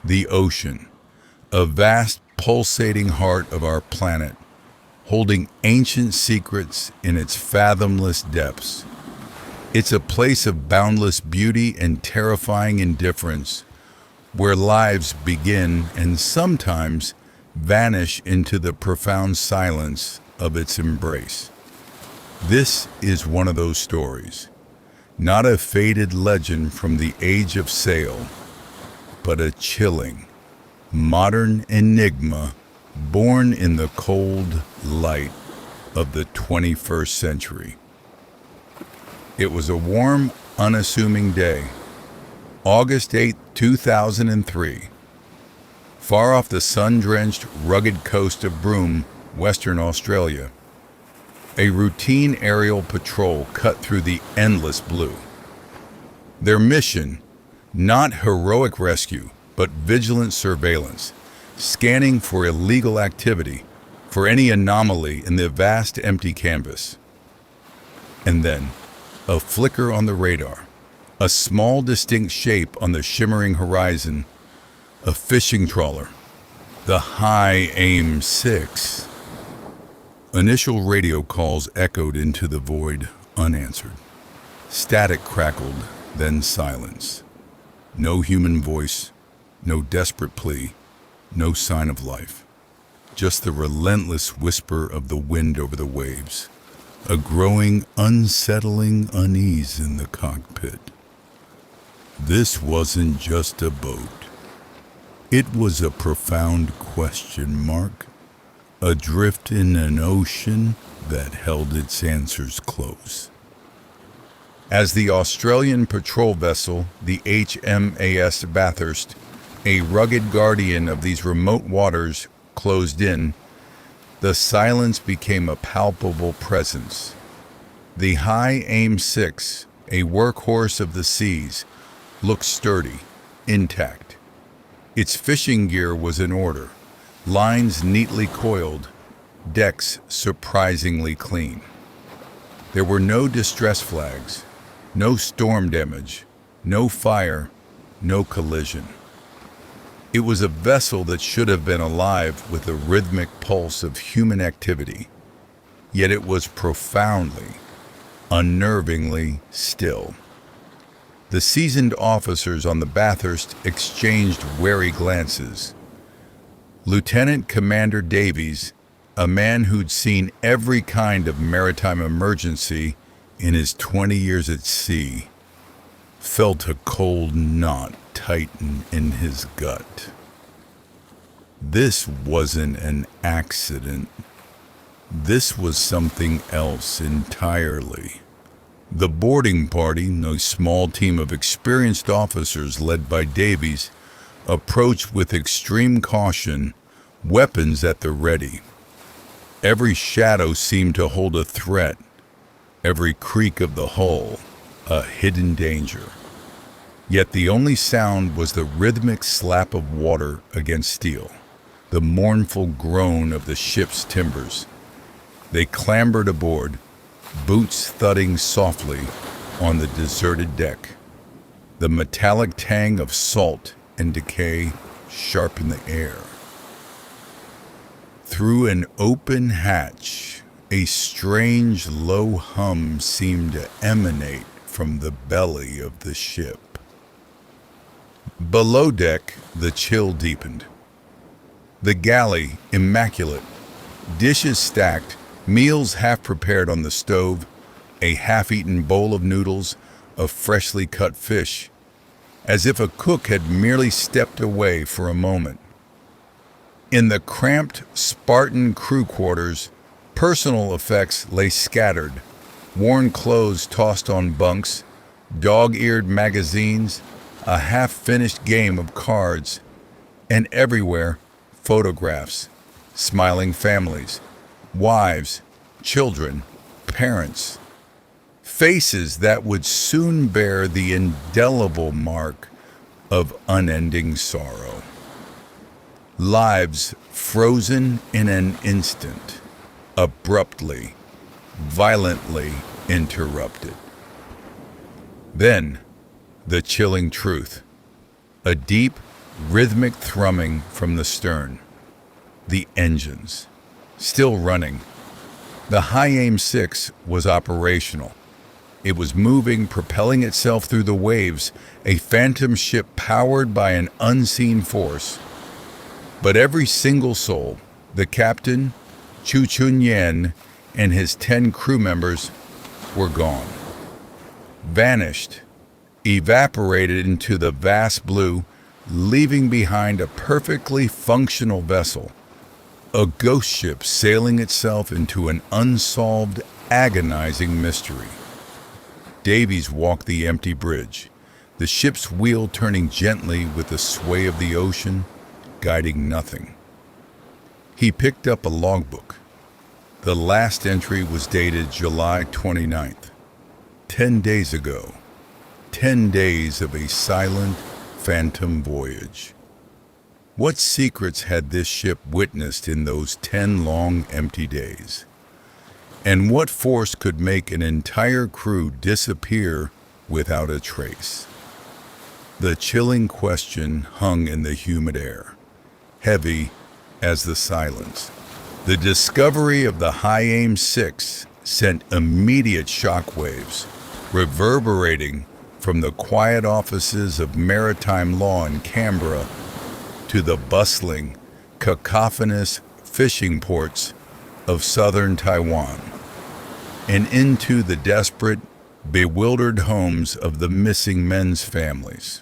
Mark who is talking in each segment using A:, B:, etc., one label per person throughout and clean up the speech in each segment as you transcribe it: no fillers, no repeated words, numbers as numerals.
A: The ocean, a vast pulsating heart of our planet, holding ancient secrets in its fathomless depths. It's a place of boundless beauty and terrifying indifference, where lives begin and sometimes vanish into the profound silence of its embrace. This is one of those stories, not a faded legend from the age of sail, but a chilling, modern enigma born in the cold light of the 21st century. It was a warm, unassuming day, August 8, 2003, far off the sun-drenched, rugged coast of Broome, Western Australia. A routine aerial patrol cut through the endless blue. Their mission, not heroic rescue, but vigilant surveillance, scanning for illegal activity, for any anomaly in the vast empty canvas. And then, a flicker on the radar, a small distinct shape on the shimmering horizon, a fishing trawler, the High Aim 6. Initial radio calls echoed into the void, unanswered. Static crackled, then silence. No human voice, no desperate plea, no sign of life. Just the relentless whisper of the wind over the waves. A growing, unsettling unease in the cockpit. This wasn't just a boat. It was a profound question mark, adrift in an ocean that held its answers close. As the Australian patrol vessel, the HMAS Bathurst, a rugged guardian of these remote waters, closed in, the silence became a palpable presence. The High Aim 6, a workhorse of the seas, looked sturdy, intact. Its fishing gear was in order, lines neatly coiled, decks surprisingly clean. There were no distress flags, no storm damage, no fire, no collision. It was a vessel that should have been alive with the rhythmic pulse of human activity, yet it was profoundly, unnervingly still. The seasoned officers on the Bathurst exchanged wary glances. Lieutenant Commander Davies, a man who'd seen every kind of maritime emergency in his 20 years at sea, felt a cold knot tighten in his gut. This wasn't an accident. This was something else entirely. The boarding party, a small team of experienced officers led by Davies, approached with extreme caution, weapons at the ready. Every shadow seemed to hold a threat, every creak of the hull, a hidden danger. Yet the only sound was the rhythmic slap of water against steel, the mournful groan of the ship's timbers. They clambered aboard, boots thudding softly on the deserted deck. The metallic tang of salt and decay sharp in the air. Through an open hatch, a strange low hum seemed to emanate from the belly of the ship. Below deck, the chill deepened. The galley, immaculate, dishes stacked, meals half prepared on the stove, a half-eaten bowl of noodles, of freshly cut fish, as if a cook had merely stepped away for a moment. In the cramped, Spartan crew quarters, personal effects lay scattered, worn clothes tossed on bunks, dog-eared magazines, a half-finished game of cards, and everywhere, photographs, smiling families, wives, children, parents, faces that would soon bear the indelible mark of unending sorrow. Lives frozen in an instant, abruptly, violently interrupted. Then, the chilling truth. A deep, rhythmic thrumming from the stern. The engines, still running. The high-aim 6 was operational. It was moving, propelling itself through the waves, a phantom ship powered by an unseen force. But every single soul, the captain, Chu Chun Yen, and his 10 crew members, were gone. Vanished, evaporated into the vast blue, leaving behind a perfectly functional vessel, a ghost ship sailing itself into an unsolved, agonizing mystery. Davies walked the empty bridge, the ship's wheel turning gently with the sway of the ocean, guiding nothing. He picked up a logbook. The last entry was dated July 29th. 10 days ago. 10 days of a silent, phantom voyage. What secrets had this ship witnessed in those 10 long, empty days? And what force could make an entire crew disappear without a trace? The chilling question hung in the humid air, heavy as the silence. The discovery of the high-aim 6 sent immediate shockwaves, reverberating from the quiet offices of maritime law in Canberra to the bustling, cacophonous fishing ports of southern Taiwan, and into the desperate, bewildered homes of the missing men's families.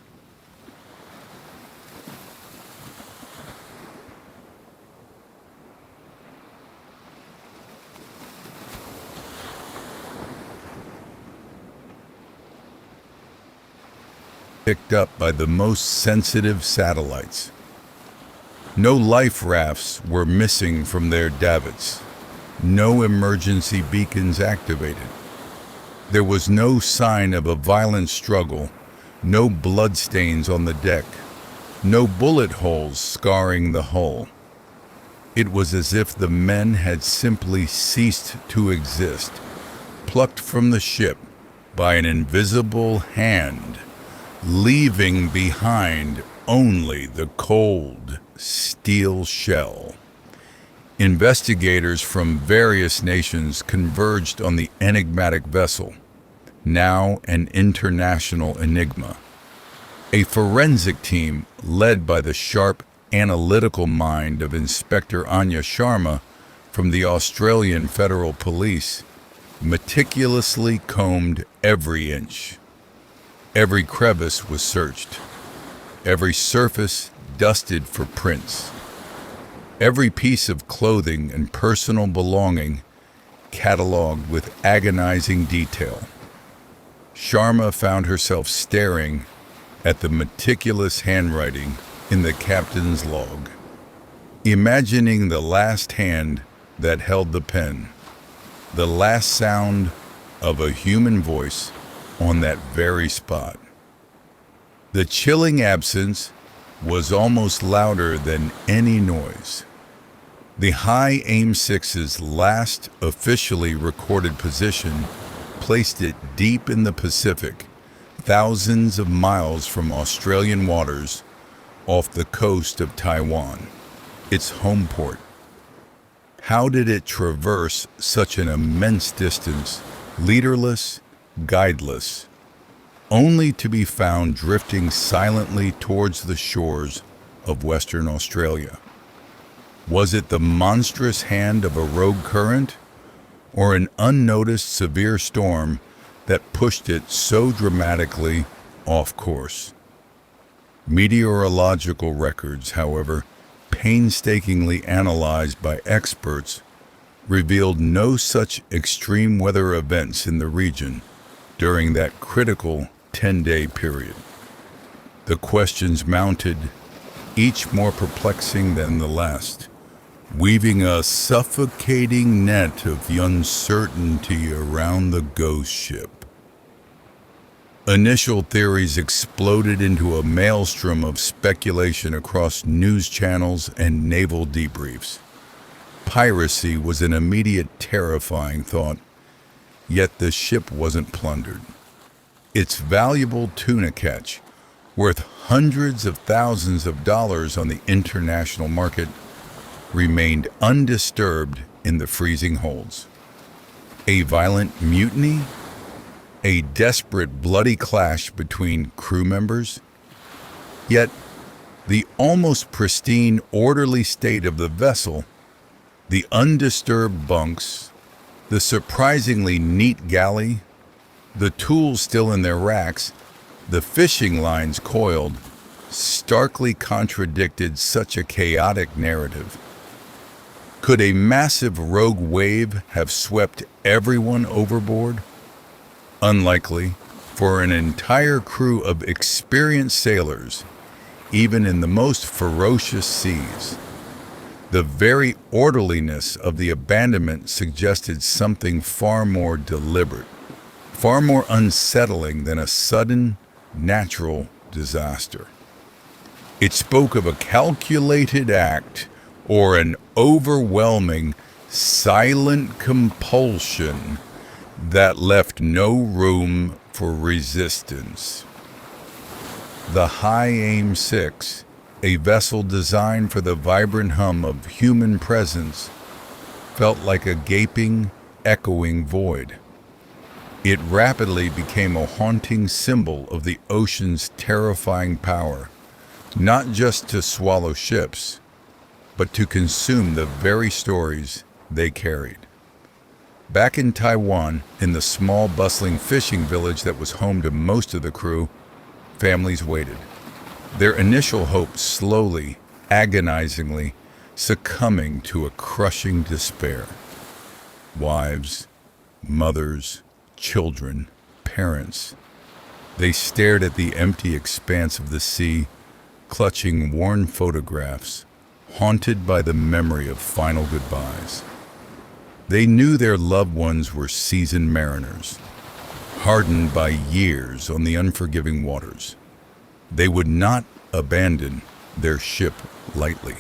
A: Picked up by the most sensitive satellites. No life rafts were missing from their davits. No emergency beacons activated. There was no sign of a violent struggle, no bloodstains on the deck, no bullet holes scarring the hull. It was as if the men had simply ceased to exist, plucked from the ship by an invisible hand, leaving behind only the cold steel shell. Investigators from various nations converged on the enigmatic vessel, now an international enigma. A forensic team led by the sharp, analytical mind of Inspector Anya Sharma from the Australian Federal Police meticulously combed every inch. Every crevice was searched, every surface dusted for prints, every piece of clothing and personal belonging cataloged with agonizing detail. Sharma found herself staring at the meticulous handwriting in the captain's log, imagining the last hand that held the pen, the last sound of a human voice on that very spot. The chilling absence was almost louder than any noise. The high-aim 6's last officially recorded position placed it deep in the Pacific, thousands of miles from Australian waters, off the coast of Taiwan, its home port. How did it traverse such an immense distance, leaderless, guideless, only to be found drifting silently towards the shores of Western Australia? Was it the monstrous hand of a rogue current, or an unnoticed severe storm that pushed it so dramatically off course? Meteorological records, however, painstakingly analyzed by experts, revealed no such extreme weather events in the region during that critical 10-day period. The questions mounted, each more perplexing than the last, weaving a suffocating net of uncertainty around the ghost ship. Initial theories exploded into a maelstrom of speculation across news channels and naval debriefs. Piracy was an immediate terrifying thought, yet the ship wasn't plundered. Its valuable tuna catch, worth hundreds of thousands of dollars on the international market, remained undisturbed in the freezing holds. A violent mutiny? A desperate, bloody clash between crew members? Yet, the almost pristine, orderly state of the vessel, the undisturbed bunks, the surprisingly neat galley, the tools still in their racks, the fishing lines coiled, starkly contradicted such a chaotic narrative. Could a massive rogue wave have swept everyone overboard? Unlikely, for an entire crew of experienced sailors, even in the most ferocious seas. The very orderliness of the abandonment suggested something far more deliberate, far more unsettling than a sudden, natural disaster. It spoke of a calculated act or an overwhelming, silent compulsion that left no room for resistance. The High Aim 6, a vessel designed for the vibrant hum of human presence, felt like a gaping, echoing void. It rapidly became a haunting symbol of the ocean's terrifying power, not just to swallow ships, but to consume the very stories they carried. Back in Taiwan, in the small, bustling fishing village that was home to most of the crew, families waited. Their initial hope slowly, agonizingly, succumbing to a crushing despair. Wives, mothers, children, parents. They stared at the empty expanse of the sea, clutching worn photographs, haunted by the memory of final goodbyes. They knew their loved ones were seasoned mariners, hardened by years on the unforgiving waters. They would not abandon their ship lightly.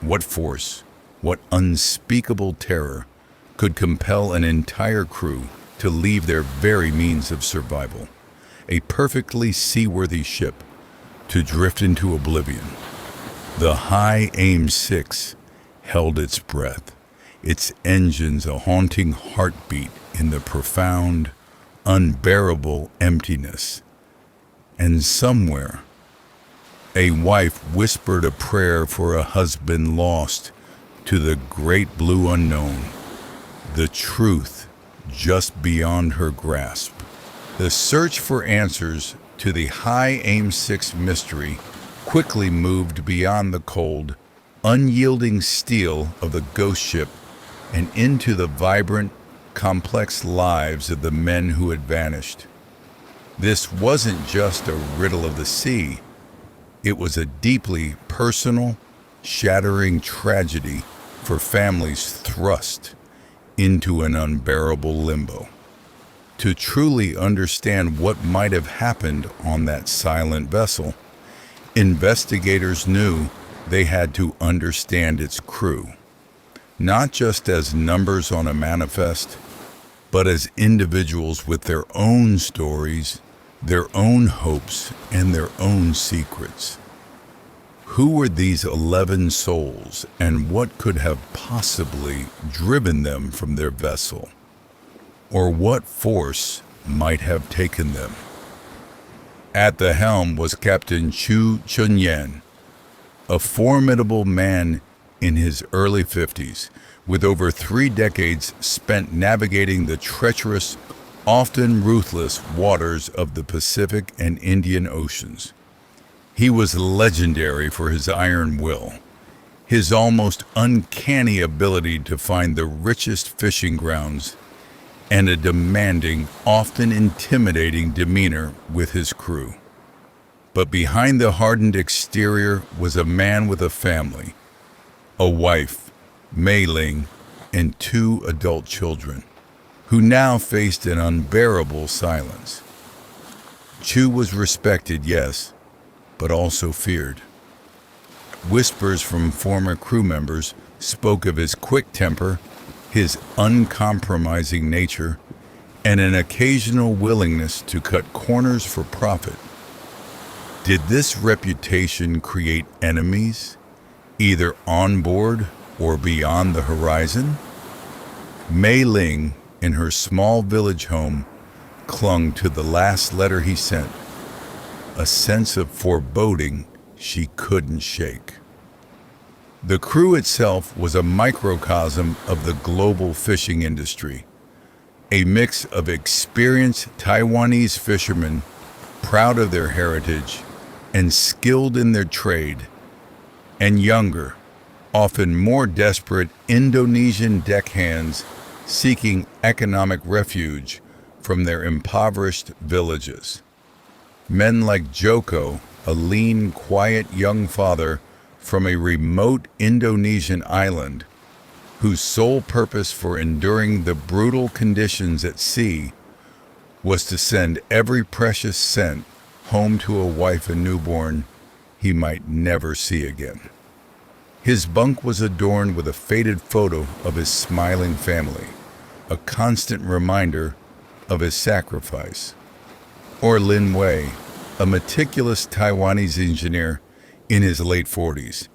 A: What force, what unspeakable terror could compel an entire crew to leave their very means of survival, a perfectly seaworthy ship, to drift into oblivion? The High Aim 6 held its breath, its engines a haunting heartbeat in the profound, unbearable emptiness. And somewhere, a wife whispered a prayer for a husband lost to the great blue unknown, the truth just beyond her grasp. The search for answers to the High Aim 6 mystery quickly moved beyond the cold, unyielding steel of the ghost ship and into the vibrant, complex lives of the men who had vanished. This wasn't just a riddle of the sea. It was a deeply personal, shattering tragedy for families thrust into an unbearable limbo. To truly understand what might have happened on that silent vessel, investigators knew they had to understand its crew, not just as numbers on a manifest, but as individuals with their own stories, their own hopes, and their own secrets. Who were these 11 souls, and what could have possibly driven them from their vessel? Or what force might have taken them? At the helm was Captain Chu Chunyan, a formidable man in his early 50s, with over 3 decades spent navigating the treacherous, often ruthless waters of the Pacific and Indian Oceans. He was legendary for his iron will, his almost uncanny ability to find the richest fishing grounds, and a demanding, often intimidating demeanor with his crew. But behind the hardened exterior was a man with a family, a wife, Mei Ling, and 2 adult children, who now faced an unbearable silence. Chu was respected, yes, but also feared. Whispers from former crew members spoke of his quick temper, his uncompromising nature, and an occasional willingness to cut corners for profit. Did this reputation create enemies, either on board or beyond the horizon? Mei Ling, in her small village home, clung to the last letter he sent, a sense of foreboding she couldn't shake. The crew itself was a microcosm of the global fishing industry, a mix of experienced Taiwanese fishermen, proud of their heritage and skilled in their trade, and younger, often more desperate Indonesian deckhands seeking economic refuge from their impoverished villages. Men like Joko, a lean, quiet young father from a remote Indonesian island, whose sole purpose for enduring the brutal conditions at sea was to send every precious cent home to a wife and newborn he might never see again. His bunk was adorned with a faded photo of his smiling family, a constant reminder of his sacrifice. Or Lin Wei, a meticulous Taiwanese engineer in his late 40s,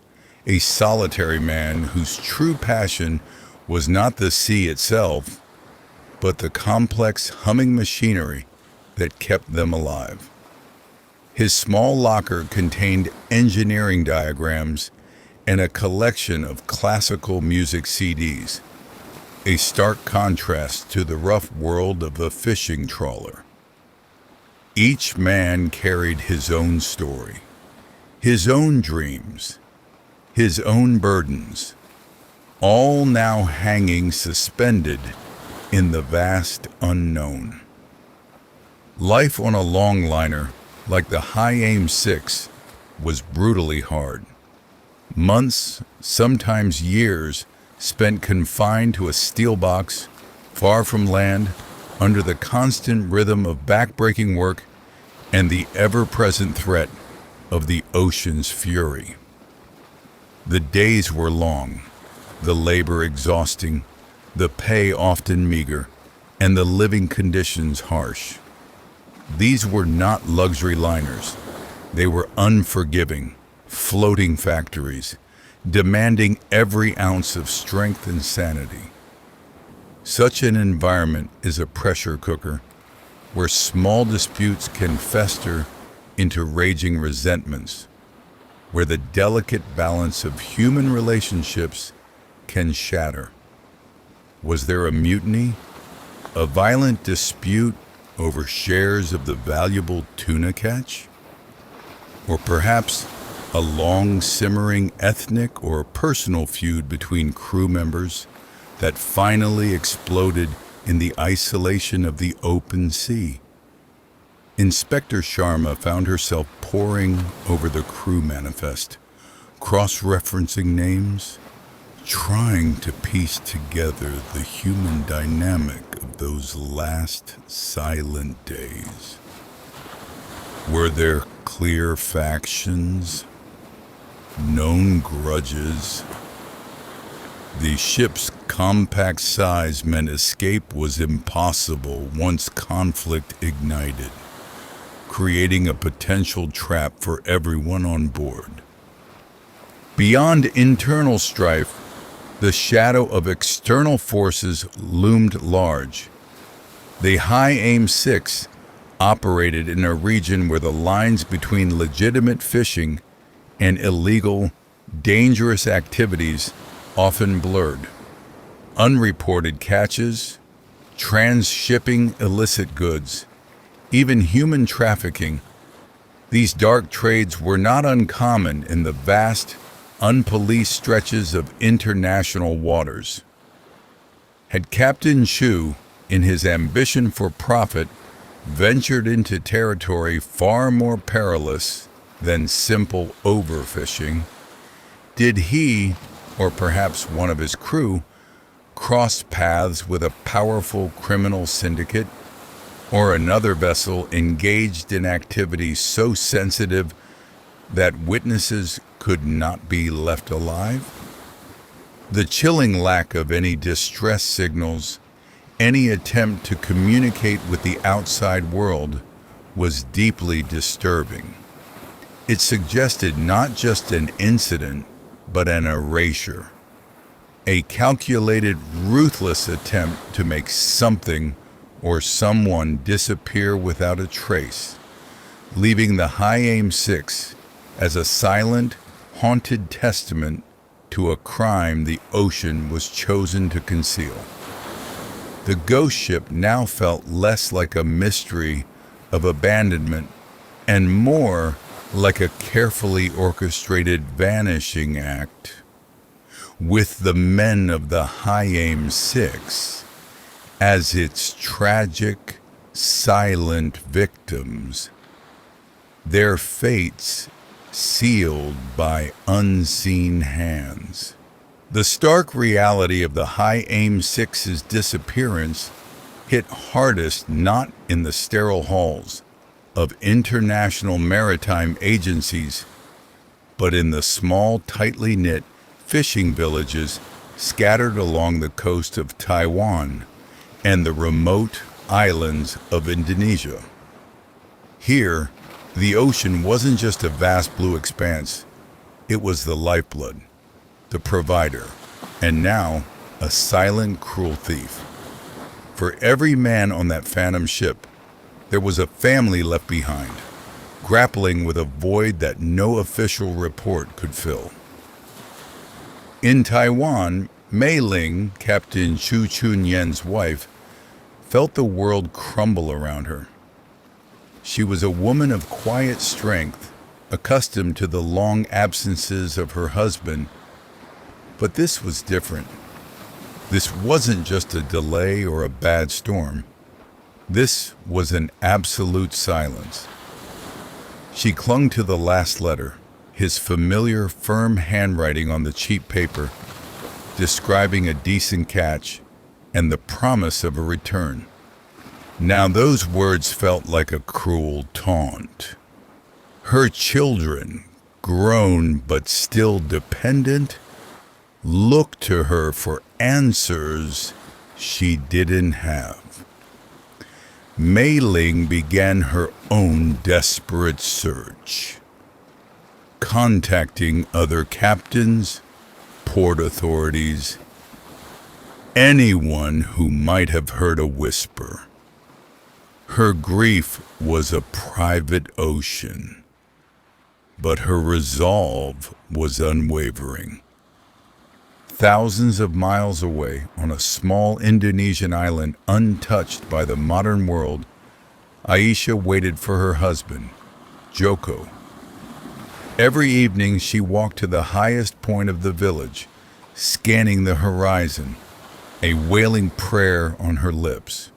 A: a solitary man whose true passion was not the sea itself, but the complex humming machinery that kept them alive. His small locker contained engineering diagrams and a collection of classical music CDs, a stark contrast to the rough world of a fishing trawler. Each man carried his own story, his own dreams, his own burdens, all now hanging suspended in the vast unknown. Life on a longliner like the High Aim 6 was brutally hard. Months, sometimes years, spent confined to a steel box, far from land, under the constant rhythm of back-breaking work and the ever-present threat of the ocean's fury. The days were long, the labor exhausting, the pay often meager, and the living conditions harsh. These were not luxury liners. They were unforgiving, floating factories, demanding every ounce of strength and sanity. Such an environment is a pressure cooker, where small disputes can fester into raging resentments, where the delicate balance of human relationships can shatter. Was there a mutiny? A violent dispute over shares of the valuable tuna catch? Or perhaps a long simmering ethnic or personal feud between crew members that finally exploded in the isolation of the open sea? Inspector Sharma found herself poring over the crew manifest, cross-referencing names, trying to piece together the human dynamic of those last silent days. Were there clear factions? Known grudges? The ship's compact size meant escape was impossible once conflict ignited, creating a potential trap for everyone on board. Beyond internal strife, the shadow of external forces loomed large. The High Aim 6 operated in a region where the lines between legitimate fishing and illegal, dangerous activities often blurred. Unreported catches, transshipping illicit goods, even human trafficking, these dark trades were not uncommon in the vast, unpoliced stretches of international waters. Had Captain Chu, in his ambition for profit, ventured into territory far more perilous than simple overfishing, did he, or perhaps one of his crew, cross paths with a powerful criminal syndicate, or another vessel engaged in activities so sensitive that witnesses could not be left alive? The chilling lack of any distress signals, any attempt to communicate with the outside world, was deeply disturbing. It suggested not just an incident, but an erasure. A calculated, ruthless attempt to make something or someone disappear without a trace, leaving the High Aim 6 as a silent, haunted testament to a crime the ocean was chosen to conceal. The ghost ship now felt less like a mystery of abandonment and more like a carefully orchestrated vanishing act, with the men of the High Aim 6 as its tragic, silent victims, their fates sealed by unseen hands. The stark reality of the High Aim 6's disappearance hit hardest not in the sterile halls of international maritime agencies, but in the small, tightly knit fishing villages scattered along the coast of Taiwan and the remote islands of Indonesia. Here, the ocean wasn't just a vast blue expanse, it was the lifeblood, the provider, and now a silent, cruel thief. For every man on that phantom ship, there was a family left behind, grappling with a void that no official report could fill. In Taiwan, Mei Ling, Captain Chu Chun Yen's wife, felt the world crumble around her. She was a woman of quiet strength, accustomed to the long absences of her husband. But this was different. This wasn't just a delay or a bad storm. This was an absolute silence. She clung to the last letter, his familiar, firm handwriting on the cheap paper, describing a decent catch and the promise of a return. Now those words felt like a cruel taunt. Her children, grown but still dependent, looked to her for answers she didn't have. Mei Ling began her own desperate search, contacting other captains, port authorities, anyone who might have heard a whisper. Her grief was a private ocean, but her resolve was unwavering. Thousands of miles away, on a small Indonesian island untouched by the modern world, Aisha waited for her husband, Joko. Every evening she walked to the highest point of the village, scanning the horizon, a wailing prayer on her lips.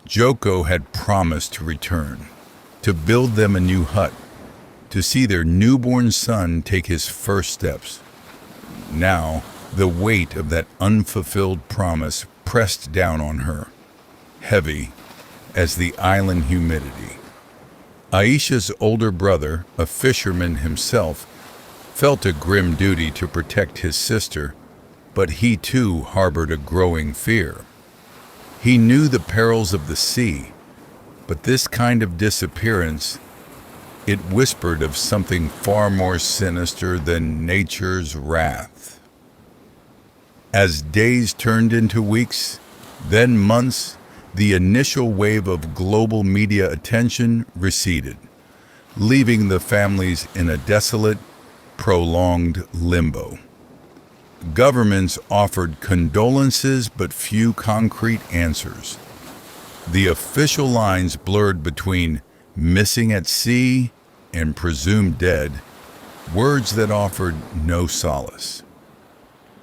A: Joko had promised to return, to build them a new hut, to see their newborn son take his first steps. Now, the weight of that unfulfilled promise pressed down on her, heavy as the island humidity. Aisha's older brother, a fisherman himself, felt a grim duty to protect his sister, but he too harbored a growing fear. He knew the perils of the sea, but this kind of disappearance, it whispered of something far more sinister than nature's wrath. As days turned into weeks, then months, the initial wave of global media attention receded, leaving the families in a desolate, prolonged limbo. Governments offered condolences but few concrete answers. The official lines blurred between missing at sea and presumed dead, words that offered no solace.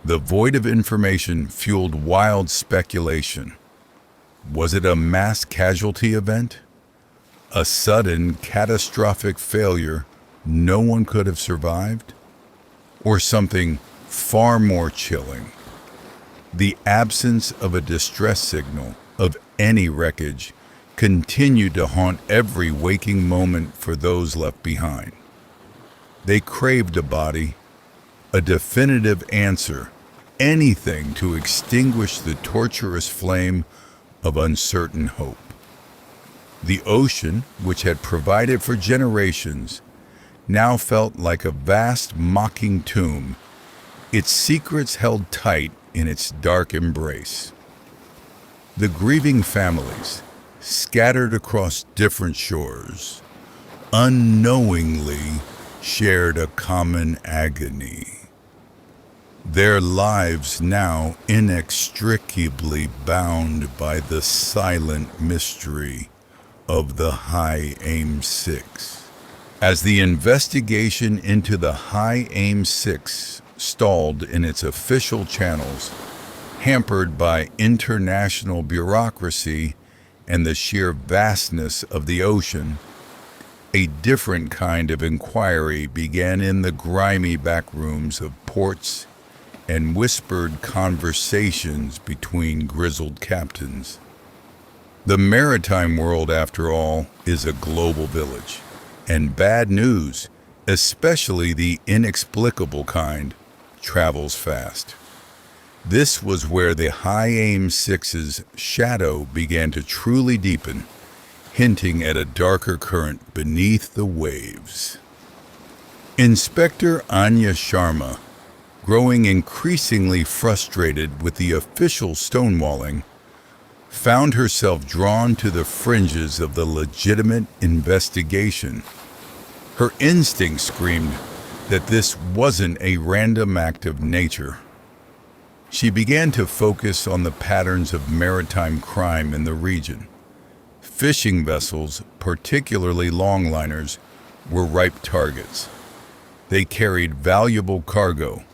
A: The void of information fueled wild speculation. Was it a mass casualty event? A sudden, catastrophic failure no one could have survived? Or something far more chilling? The absence of a distress signal, of any wreckage, continued to haunt every waking moment for those left behind. They craved a body, a definitive answer, anything to extinguish the torturous flame of uncertain hope. The ocean, which had provided for generations, now felt like a vast mocking tomb, its secrets held tight in its dark embrace. The grieving families, scattered across different shores, unknowingly shared a common agony. Their lives now inextricably bound by the silent mystery of the High Aim 6. As the investigation into the High Aim 6 stalled in its official channels, hampered by international bureaucracy and the sheer vastness of the ocean, a different kind of inquiry began in the grimy back rooms of ports and whispered conversations between grizzled captains. The maritime world, after all, is a global village, and bad news, especially the inexplicable kind, travels fast. This was where the High Aim 6's shadow began to truly deepen, hinting at a darker current beneath the waves. Inspector Anya Sharma, growing increasingly frustrated with the official stonewalling, found herself drawn to the fringes of the legitimate investigation. Her instinct screamed that this wasn't a random act of nature. She began to focus on the patterns of maritime crime in the region. Fishing vessels, particularly longliners, were ripe targets. They carried valuable cargo,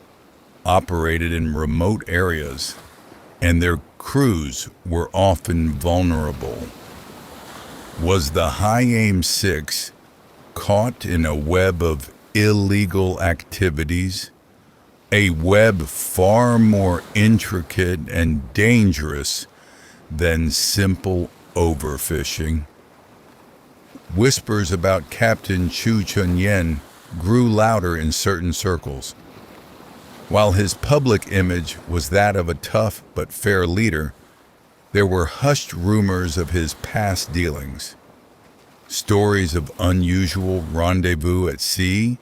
A: operated in remote areas, and their crews were often vulnerable. Was the High Aim 6 caught in a web of illegal activities? A web far more intricate and dangerous than simple overfishing. Whispers about Captain Chu Chunyen grew louder in certain circles. While his public image was that of a tough but fair leader, there were hushed rumors of his past dealings. Stories of unusual rendezvous at sea,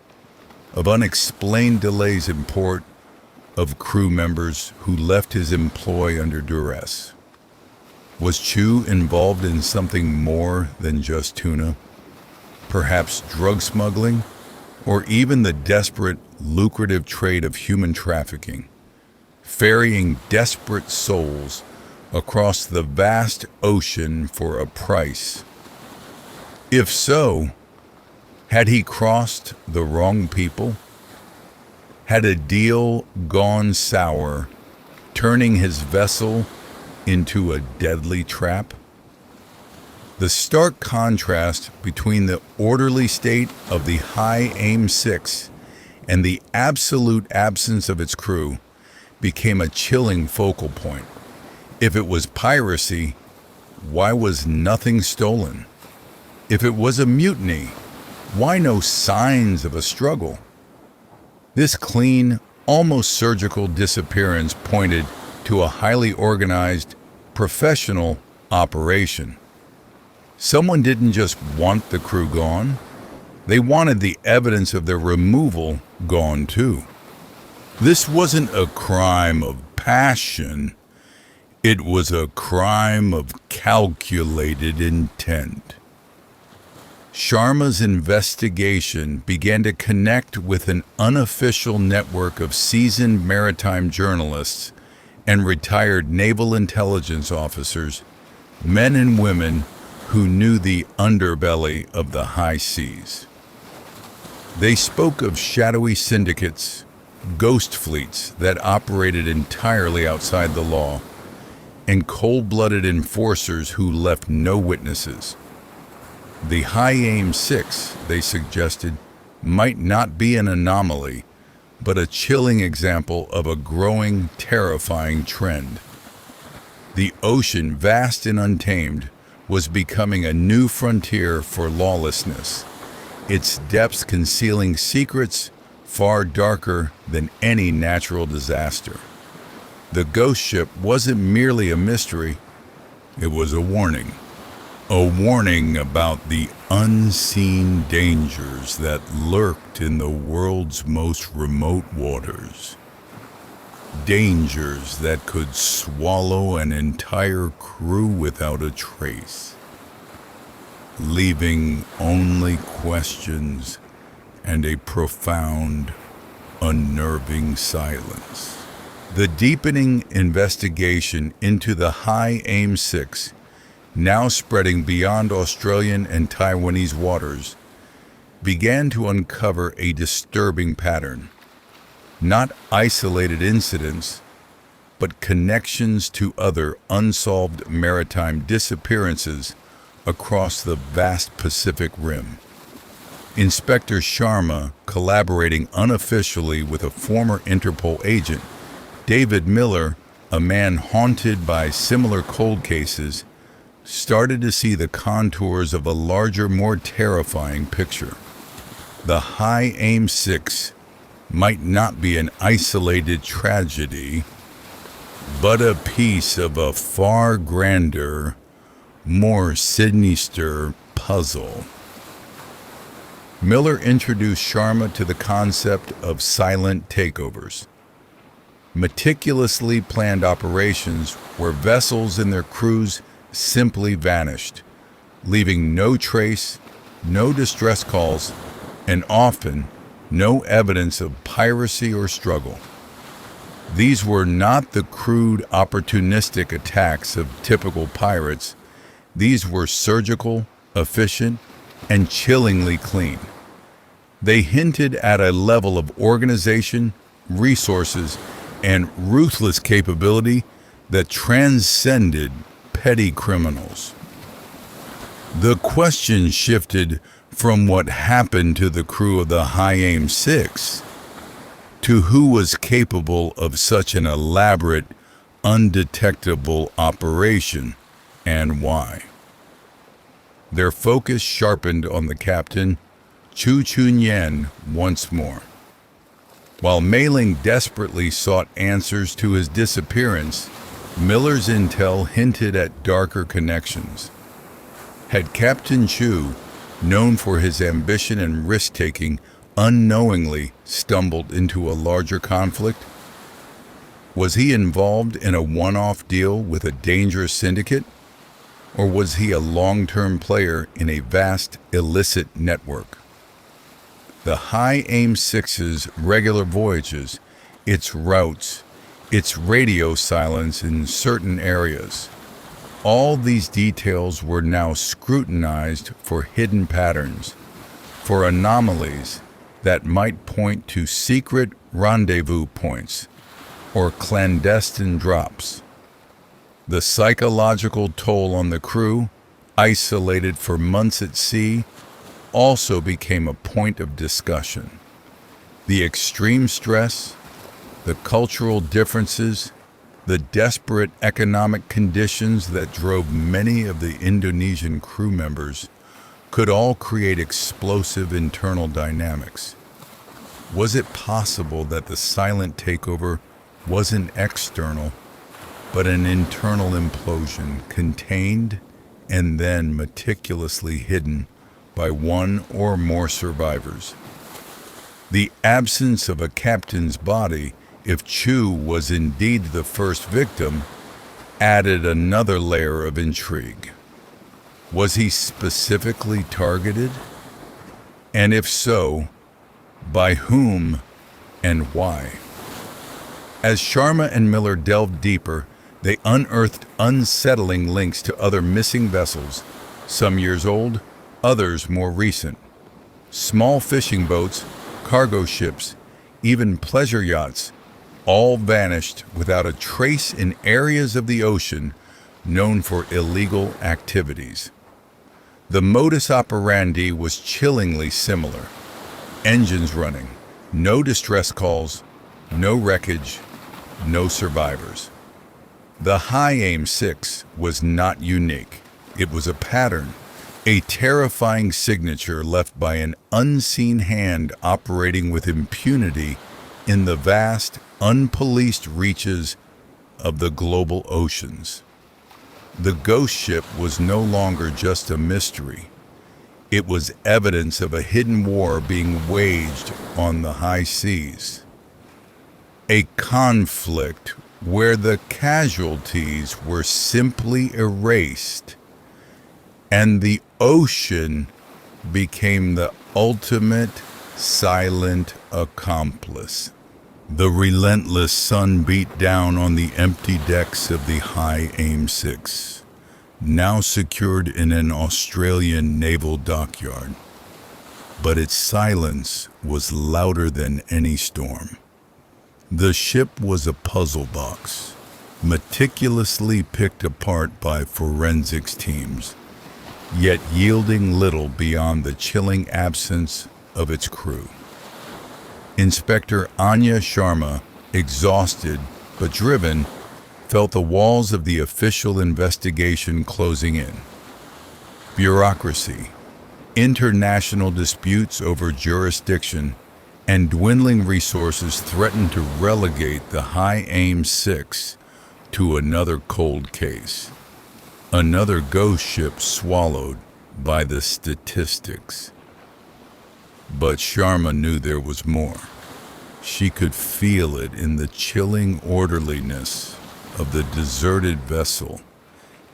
A: of unexplained delays in port, of crew members who left his employ under duress. Was Chu involved in something more than just tuna? Perhaps drug smuggling, or even the desperate, lucrative trade of human trafficking, ferrying desperate souls across the vast ocean for a price. If so, had he crossed the wrong people? Had a deal gone sour, turning his vessel into a deadly trap? The stark contrast between the orderly state of the High Aim 6 and the absolute absence of its crew became a chilling focal point. If it was piracy, why was nothing stolen? If it was a mutiny, why no signs of a struggle? This clean, almost surgical disappearance pointed to a highly organized, professional operation. Someone didn't just want the crew gone, they wanted the evidence of their removal gone too. This wasn't a crime of passion, it was a crime of calculated intent. Sharma's investigation began to connect with an unofficial network of seasoned maritime journalists and retired naval intelligence officers, men and women who knew the underbelly of the high seas. They spoke of shadowy syndicates, ghost fleets that operated entirely outside the law, and cold-blooded enforcers who left no witnesses. The High Aim 6, they suggested, might not be an anomaly, but a chilling example of a growing, terrifying trend. The ocean, vast and untamed, was becoming a new frontier for lawlessness, its depths concealing secrets far darker than any natural disaster. The ghost ship wasn't merely a mystery, it was a warning A warning about the unseen dangers that lurked in the world's most remote waters. Dangers that could swallow an entire crew without a trace, leaving only questions and a profound, unnerving silence. The deepening investigation into the high AIM 6, now spreading beyond Australian and Taiwanese waters, began to uncover a disturbing pattern. Not isolated incidents, but connections to other unsolved maritime disappearances across the vast Pacific Rim. Inspector Sharma, collaborating unofficially with a former Interpol agent, David Miller, a man haunted by similar cold cases, started to see the contours of a larger, more terrifying picture. The high AIM 6 might not be an isolated tragedy, but a piece of a far grander, more sinister puzzle. Miller introduced Sharma to the concept of silent takeovers, meticulously planned operations where vessels and their crews simply vanished, leaving no trace, no distress calls, and often no evidence of piracy or struggle. These were not the crude, opportunistic attacks of typical pirates. These were surgical, efficient, and chillingly clean. They hinted at a level of organization, resources, and ruthless capability that transcended petty criminals. The question shifted from what happened to the crew of the high AIM 6 to who was capable of such an elaborate, undetectable operation and why. Their focus sharpened on the captain, Chu Chunyan, once more. While Mei-Ling desperately sought answers to his disappearance, Miller's intel hinted at darker connections. Had Captain Chu, known for his ambition and risk-taking, unknowingly stumbled into a larger conflict? Was he involved in a one-off deal with a dangerous syndicate? Or was he a long-term player in a vast, illicit network? The high AIM 6's regular voyages, its routes, its radio silence in certain areas, all these details were now scrutinized for hidden patterns, for anomalies that might point to secret rendezvous points or clandestine drops. The psychological toll on the crew, isolated for months at sea, also became a point of discussion. The extreme stress, the cultural differences, the desperate economic conditions that drove many of the Indonesian crew members could all create explosive internal dynamics. Was it possible that the silent takeover wasn't external, but an internal implosion contained and then meticulously hidden by one or more survivors? The absence of a captain's body, if Chu was indeed the first victim, added another layer of intrigue. Was he specifically targeted? And if so, by whom and why? As Sharma and Miller delved deeper, they unearthed unsettling links to other missing vessels, some years old, others more recent. Small fishing boats, cargo ships, even pleasure yachts, all vanished without a trace in areas of the ocean known for illegal activities. The modus operandi was chillingly similar. Engines running, no distress calls, no wreckage, no survivors. The high AIM 6 was not unique. It was a pattern, a terrifying signature left by an unseen hand operating with impunity in the vast, unpoliced reaches of the global oceans. The ghost ship was no longer just a mystery. It was evidence of a hidden war being waged on the high seas. A conflict where the casualties were simply erased and the ocean became the ultimate silent accomplice. The relentless sun beat down on the empty decks of the High Aim 6, now secured in an Australian naval dockyard. But its silence was louder than any storm. The ship was a puzzle box, meticulously picked apart by forensics teams, yet yielding little beyond the chilling absence of its crew. Inspector Anya Sharma, exhausted but driven, felt the walls of the official investigation closing in. Bureaucracy, international disputes over jurisdiction, and dwindling resources threatened to relegate the High Aim 6 to another cold case. Another ghost ship swallowed by the statistics. But Sharma knew there was more. She could feel it in the chilling orderliness of the deserted vessel,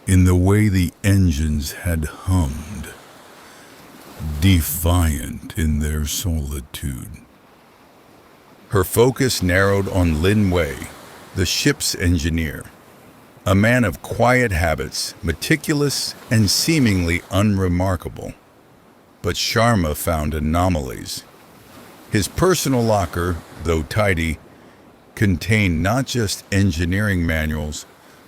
A: in the way the engines had hummed, defiant in their solitude. Her focus narrowed on Lin Wei, the ship's engineer, a man of quiet habits, meticulous and seemingly unremarkable. But Sharma found anomalies. His personal locker, though tidy, contained not just engineering manuals,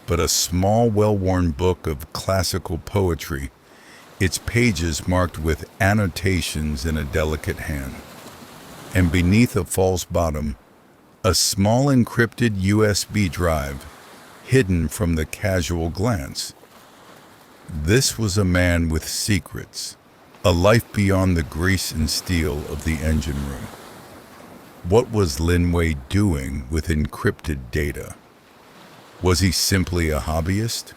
A: but a small, well-worn book of classical poetry, its pages marked with annotations in a delicate hand. And beneath a false bottom, a small encrypted USB drive, hidden from the casual glance. This was a man with secrets, a life beyond the grease and steel of the engine room. What was Lin Wei doing with encrypted data? Was he simply a hobbyist?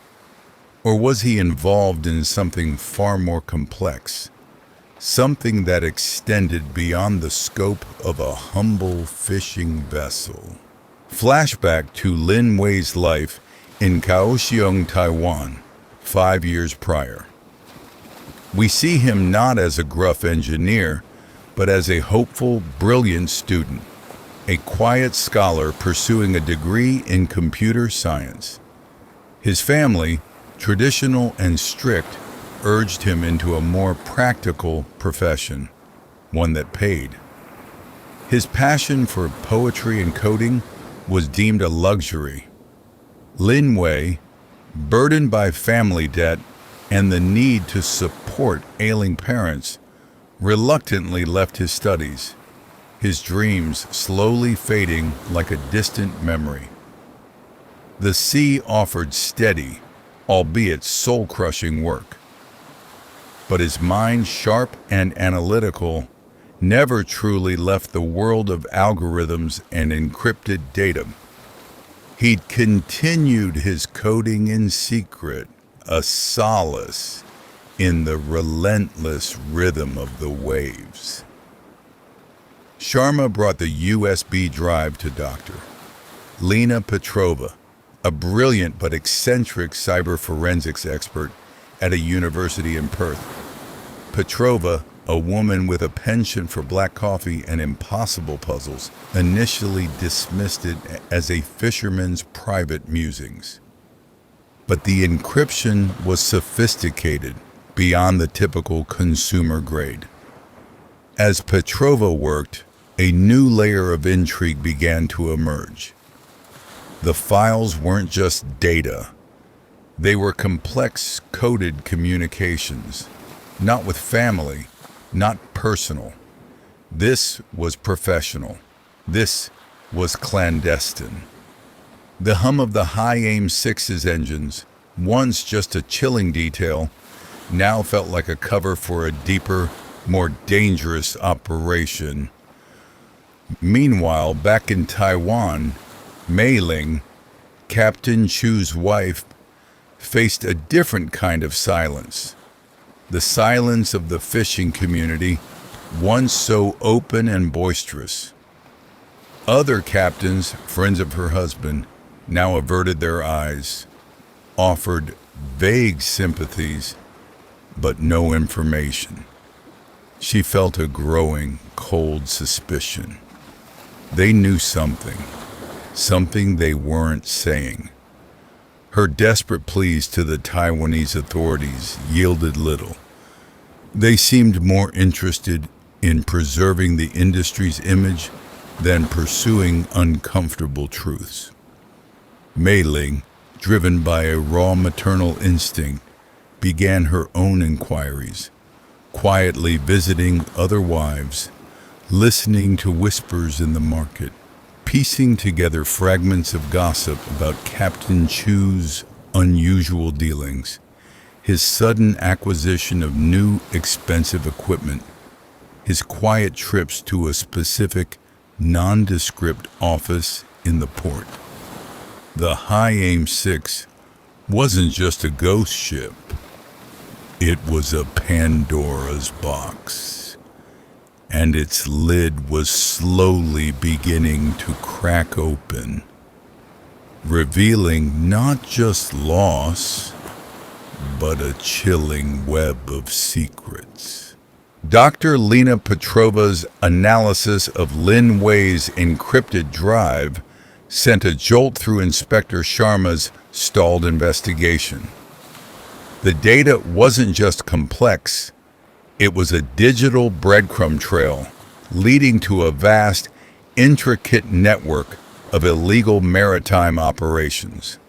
A: Or was he involved in something far more complex? Something that extended beyond the scope of a humble fishing vessel. Flashback to Lin Wei's life in Kaohsiung, Taiwan, 5 years prior. We see him not as a gruff engineer, but as a hopeful, brilliant student, a quiet scholar pursuing a degree in computer science. His family, traditional and strict, urged him into a more practical profession, one that paid. His passion for poetry and coding was deemed a luxury. Lin Wei, burdened by family debt and the need to support ailing parents, reluctantly left his studies, his dreams slowly fading like a distant memory. The sea offered steady, albeit soul-crushing work. But his mind, sharp and analytical, never truly left the world of algorithms and encrypted data. He'd continued his coding in secret, a solace in the relentless rhythm of the waves. Sharma brought the USB drive to Dr. Lena Petrova, a brilliant but eccentric cyber forensics expert at a university in Perth. Petrova, a woman with a penchant for black coffee and impossible puzzles, initially dismissed it as a fisherman's private musings. But the encryption was sophisticated beyond the typical consumer grade. As Petrova worked, a new layer of intrigue began to emerge. The files weren't just data. They were complex, coded communications, not with family, not personal. This was professional. This was clandestine. The hum of the High Aim 6's engines, once just a chilling detail, now felt like a cover for a deeper, more dangerous operation. Meanwhile, back in Taiwan, Mei Ling, Captain Chu's wife, faced a different kind of silence. The silence of the fishing community, once so open and boisterous. Other captains, friends of her husband, now averted their eyes, offered vague sympathies, but no information. She felt a growing, cold suspicion. They knew something they weren't saying. Her desperate pleas to the Taiwanese authorities yielded little. They seemed more interested in preserving the industry's image than pursuing uncomfortable truths. Mei Ling, driven by a raw maternal instinct, began her own inquiries, quietly visiting other wives, listening to whispers in the market, piecing together fragments of gossip about Captain Chu's unusual dealings, his sudden acquisition of new expensive equipment, his quiet trips to a specific, nondescript office in the port. The High Aim 6 wasn't just a ghost ship. It was a Pandora's box, and its lid was slowly beginning to crack open, revealing not just loss, but a chilling web of secrets. Dr. Lena Petrova's analysis of Lin Wei's encrypted drive sent a jolt through Inspector Sharma's stalled investigation. The data wasn't just complex, it was a digital breadcrumb trail leading to a vast, intricate network of illegal maritime operations.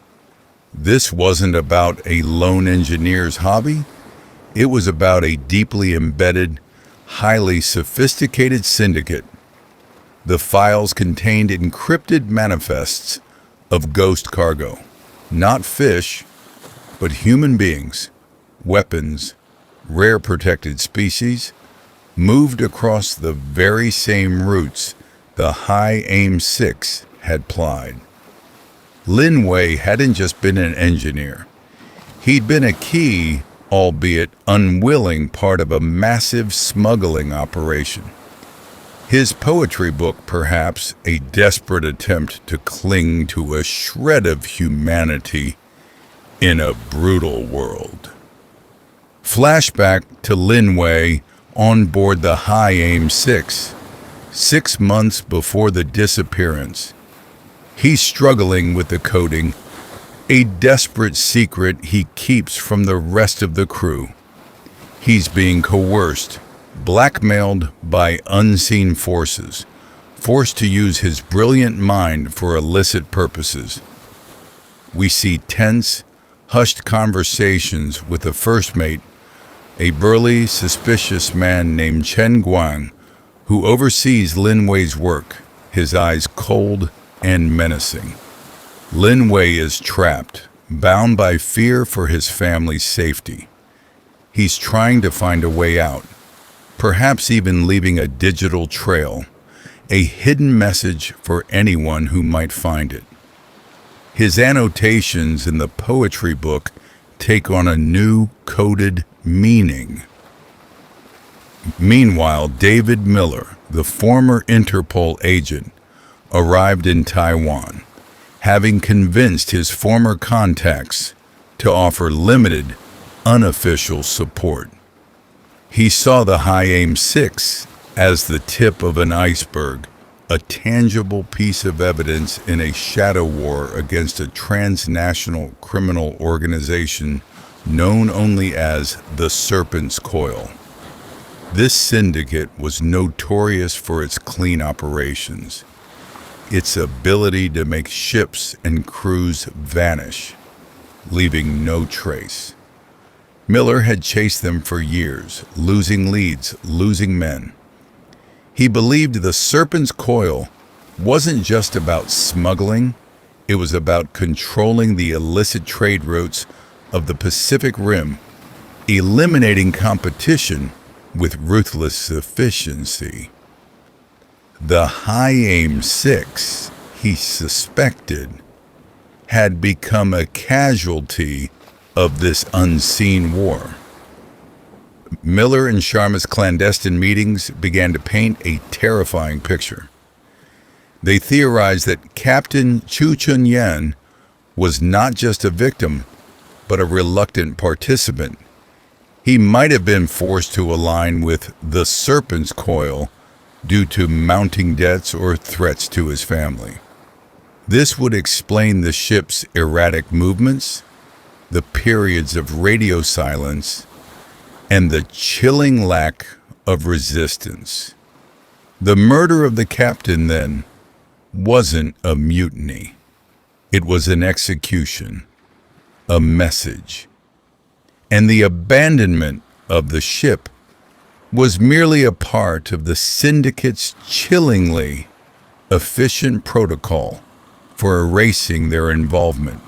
A: This wasn't about a lone engineer's hobby, it was about a deeply embedded, highly sophisticated syndicate. The files contained encrypted manifests of ghost cargo, not fish, but human beings, weapons, rare protected species, moved across the very same routes the High Aim 6 had plied. Lin Wei hadn't just been an engineer. He'd been a key, albeit unwilling, part of a massive smuggling operation. His poetry book, perhaps a desperate attempt to cling to a shred of humanity in a brutal world. Flashback to Lin Wei on board the High Aim 6, 6 months before the disappearance. He's struggling with the coding, a desperate secret he keeps from the rest of the crew. He's being coerced, blackmailed by unseen forces, forced to use his brilliant mind for illicit purposes. We see tense, hushed conversations with the first mate, a burly, suspicious man named Chen Guang, who oversees Lin Wei's work, his eyes cold and menacing. Lin Wei is trapped, bound by fear for his family's safety. He's trying to find a way out, perhaps even leaving a digital trail, a hidden message for anyone who might find it. His annotations in the poetry book take on a new coded meaning. Meanwhile, David Miller, the former Interpol agent, arrived in Taiwan, having convinced his former contacts to offer limited, unofficial support. He saw the High Aim 6 as the tip of an iceberg, a tangible piece of evidence in a shadow war against a transnational criminal organization known only as the Serpent's Coil. This syndicate was notorious for its clean operations, its ability to make ships and crews vanish, leaving no trace. Miller had chased them for years, losing leads, losing men. He believed the Serpent's Coil wasn't just about smuggling, it was about controlling the illicit trade routes of the Pacific Rim, eliminating competition with ruthless efficiency. The High Aim 6, he suspected, had become a casualty of this unseen war. Miller and Sharma's clandestine meetings began to paint a terrifying picture. They theorized that Captain Chu Chun-yan was not just a victim, but a reluctant participant. He might have been forced to align with the serpent's coil due to mounting debts or threats to his family. This would explain the ship's erratic movements, the periods of radio silence, and the chilling lack of resistance. The murder of the captain, then, wasn't a mutiny. It was an execution, a message. And the abandonment of the ship was merely a part of the syndicate's chillingly efficient protocol for erasing their involvement.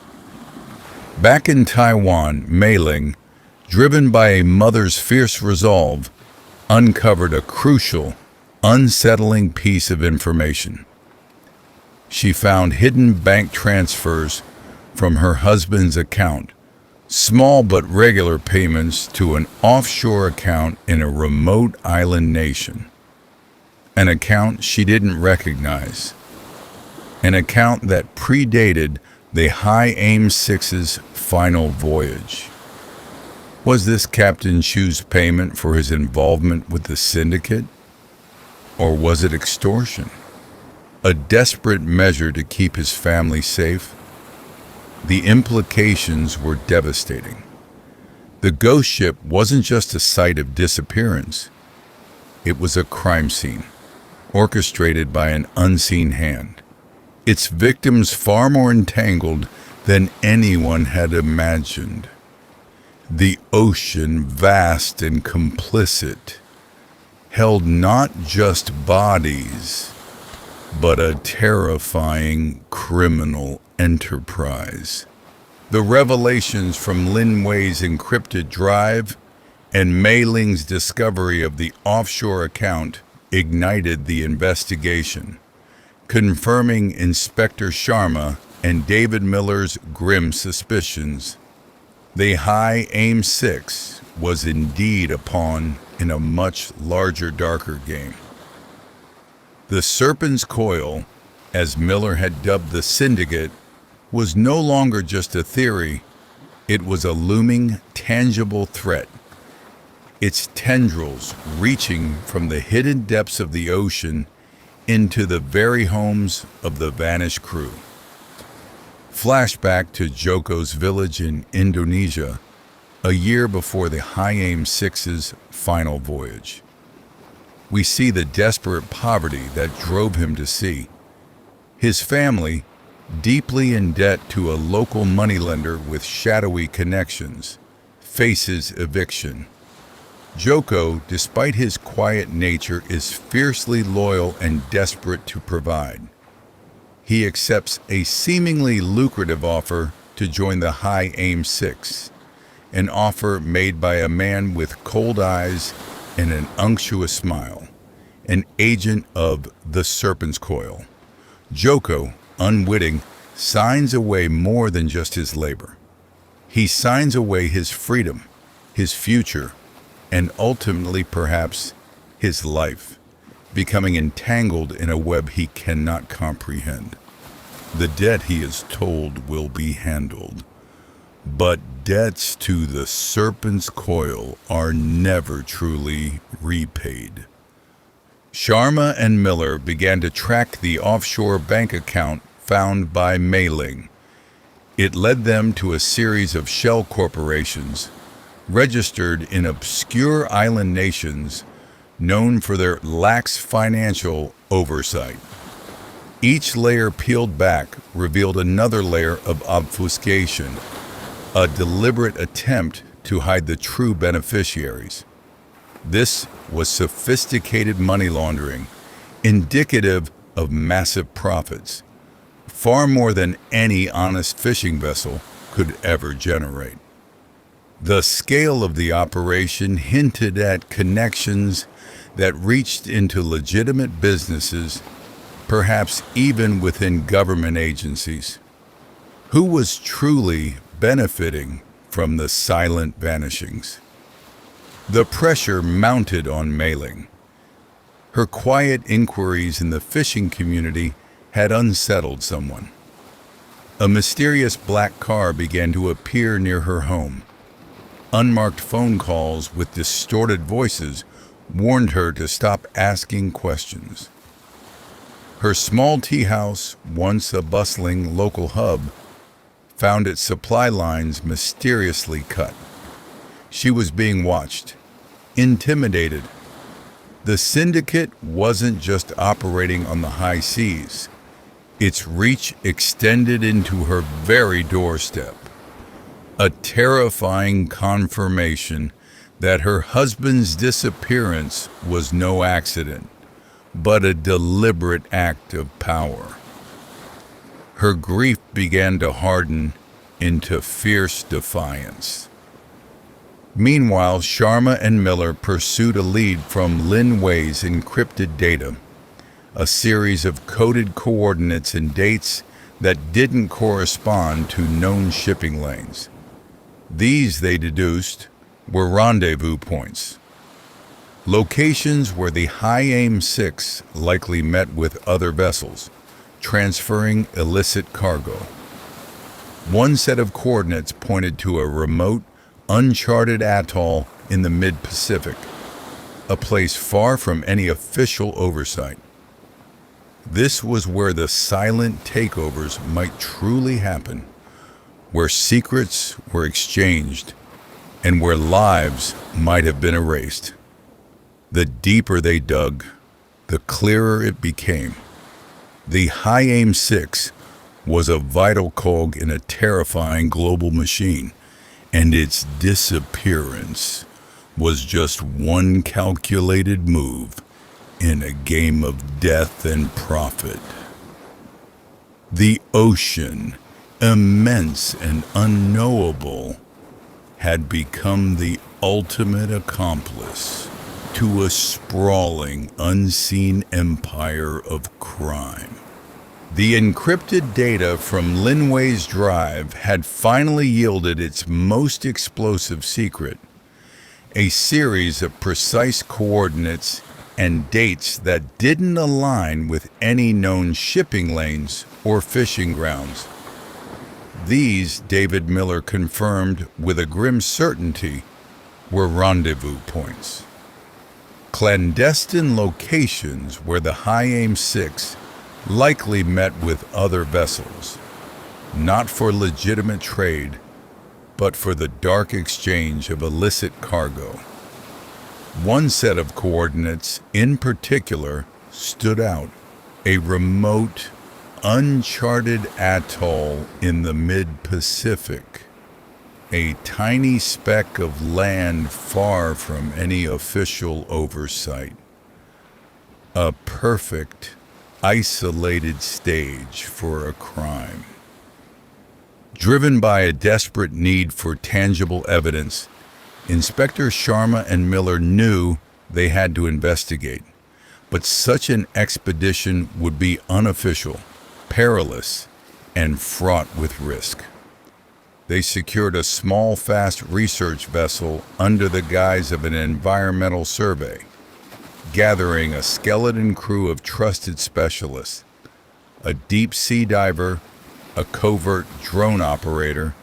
A: Back in Taiwan, Mei Ling, driven by a mother's fierce resolve, uncovered a crucial, unsettling piece of information. She found hidden bank transfers from her husband's account, small but regular payments to an offshore account in a remote island nation. An account she didn't recognize. An account that predated the High Aim 6's final voyage. Was this Captain Chu's payment for his involvement with the syndicate? Or was it extortion? A desperate measure to keep his family safe? The implications were devastating. The ghost ship wasn't just a site of disappearance. It was a crime scene, orchestrated by an unseen hand. Its victims far more entangled than anyone had imagined. The ocean, vast and complicit, held not just bodies, but a terrifying criminal enterprise. The revelations from Lin Wei's encrypted drive and Mei Ling's discovery of the offshore account ignited the investigation, confirming Inspector Sharma and David Miller's grim suspicions. The High Aim 6 was indeed a pawn in a much larger, darker game. The Serpent's Coil, as Miller had dubbed the syndicate, was no longer just a theory. It was a looming, tangible threat, its tendrils reaching from the hidden depths of the ocean into the very homes of the vanished crew. Flashback to Joko's village in Indonesia, a year before the High Aim 6's final voyage. We see the desperate poverty that drove him to sea. His family, deeply in debt to a local moneylender with shadowy connections, faces eviction. Joko, despite his quiet nature, is fiercely loyal and desperate to provide. He accepts a seemingly lucrative offer to join the High Aim 6, an offer made by a man with cold eyes and an unctuous smile, an agent of the Serpent's Coil. Joko, unwitting, signs away more than just his labor. He signs away his freedom, his future, and ultimately perhaps his life, becoming entangled in a web he cannot comprehend. The debt, he is told, will be handled, but debts to the Serpent's Coil are never truly repaid. Sharma and Miller began to track the offshore bank account found by Mei Ling. It led them to a series of shell corporations registered in obscure island nations known for their lax financial oversight. Each layer peeled back revealed another layer of obfuscation, a deliberate attempt to hide the true beneficiaries. This was sophisticated money laundering, indicative of massive profits, far more than any honest fishing vessel could ever generate. The scale of the operation hinted at connections that reached into legitimate businesses, perhaps even within government agencies. Who was truly benefiting from the silent vanishings. The pressure mounted on Mei Ling. Her quiet inquiries in the fishing community had unsettled someone. A mysterious black car began to appear near her home. Unmarked phone calls with distorted voices warned her to stop asking questions. Her small tea house, once a bustling local hub, found its supply lines mysteriously cut. She was being watched, intimidated. The syndicate wasn't just operating on the high seas. Its reach extended into her very doorstep. A terrifying confirmation that her husband's disappearance was no accident, but a deliberate act of power. Her grief began to harden into fierce defiance. Meanwhile, Sharma and Miller pursued a lead from Lin Wei's encrypted data, a series of coded coordinates and dates that didn't correspond to known shipping lanes. These, they deduced, were rendezvous points, locations where the High Aim 6 likely met with other vessels, transferring illicit cargo. One set of coordinates pointed to a remote, uncharted atoll in the mid-Pacific, a place far from any official oversight. This was where the silent takeovers might truly happen, where secrets were exchanged, and where lives might have been erased. The deeper they dug, the clearer it became. The High Aim 6 was a vital cog in a terrifying global machine, and its disappearance was just one calculated move in a game of death and profit. The ocean, immense and unknowable, had become the ultimate accomplice to a sprawling, unseen empire of crime. The encrypted data from Lin Wei's drive had finally yielded its most explosive secret, a series of precise coordinates and dates that didn't align with any known shipping lanes or fishing grounds. These, David Miller confirmed with a grim certainty, were rendezvous points. Clandestine locations where the High Aim 6 likely met with other vessels, not for legitimate trade, but for the dark exchange of illicit cargo. One set of coordinates in particular stood out, a remote, uncharted atoll in the mid-Pacific, a tiny speck of land far from any official oversight. A perfect, isolated stage for a crime. Driven by a desperate need for tangible evidence, Inspector Sharma and Miller knew they had to investigate, but such an expedition would be unofficial, perilous, and fraught with risk. They secured a small, fast research vessel under the guise of an environmental survey, gathering a skeleton crew of trusted specialists, a deep-sea diver, a covert drone operator,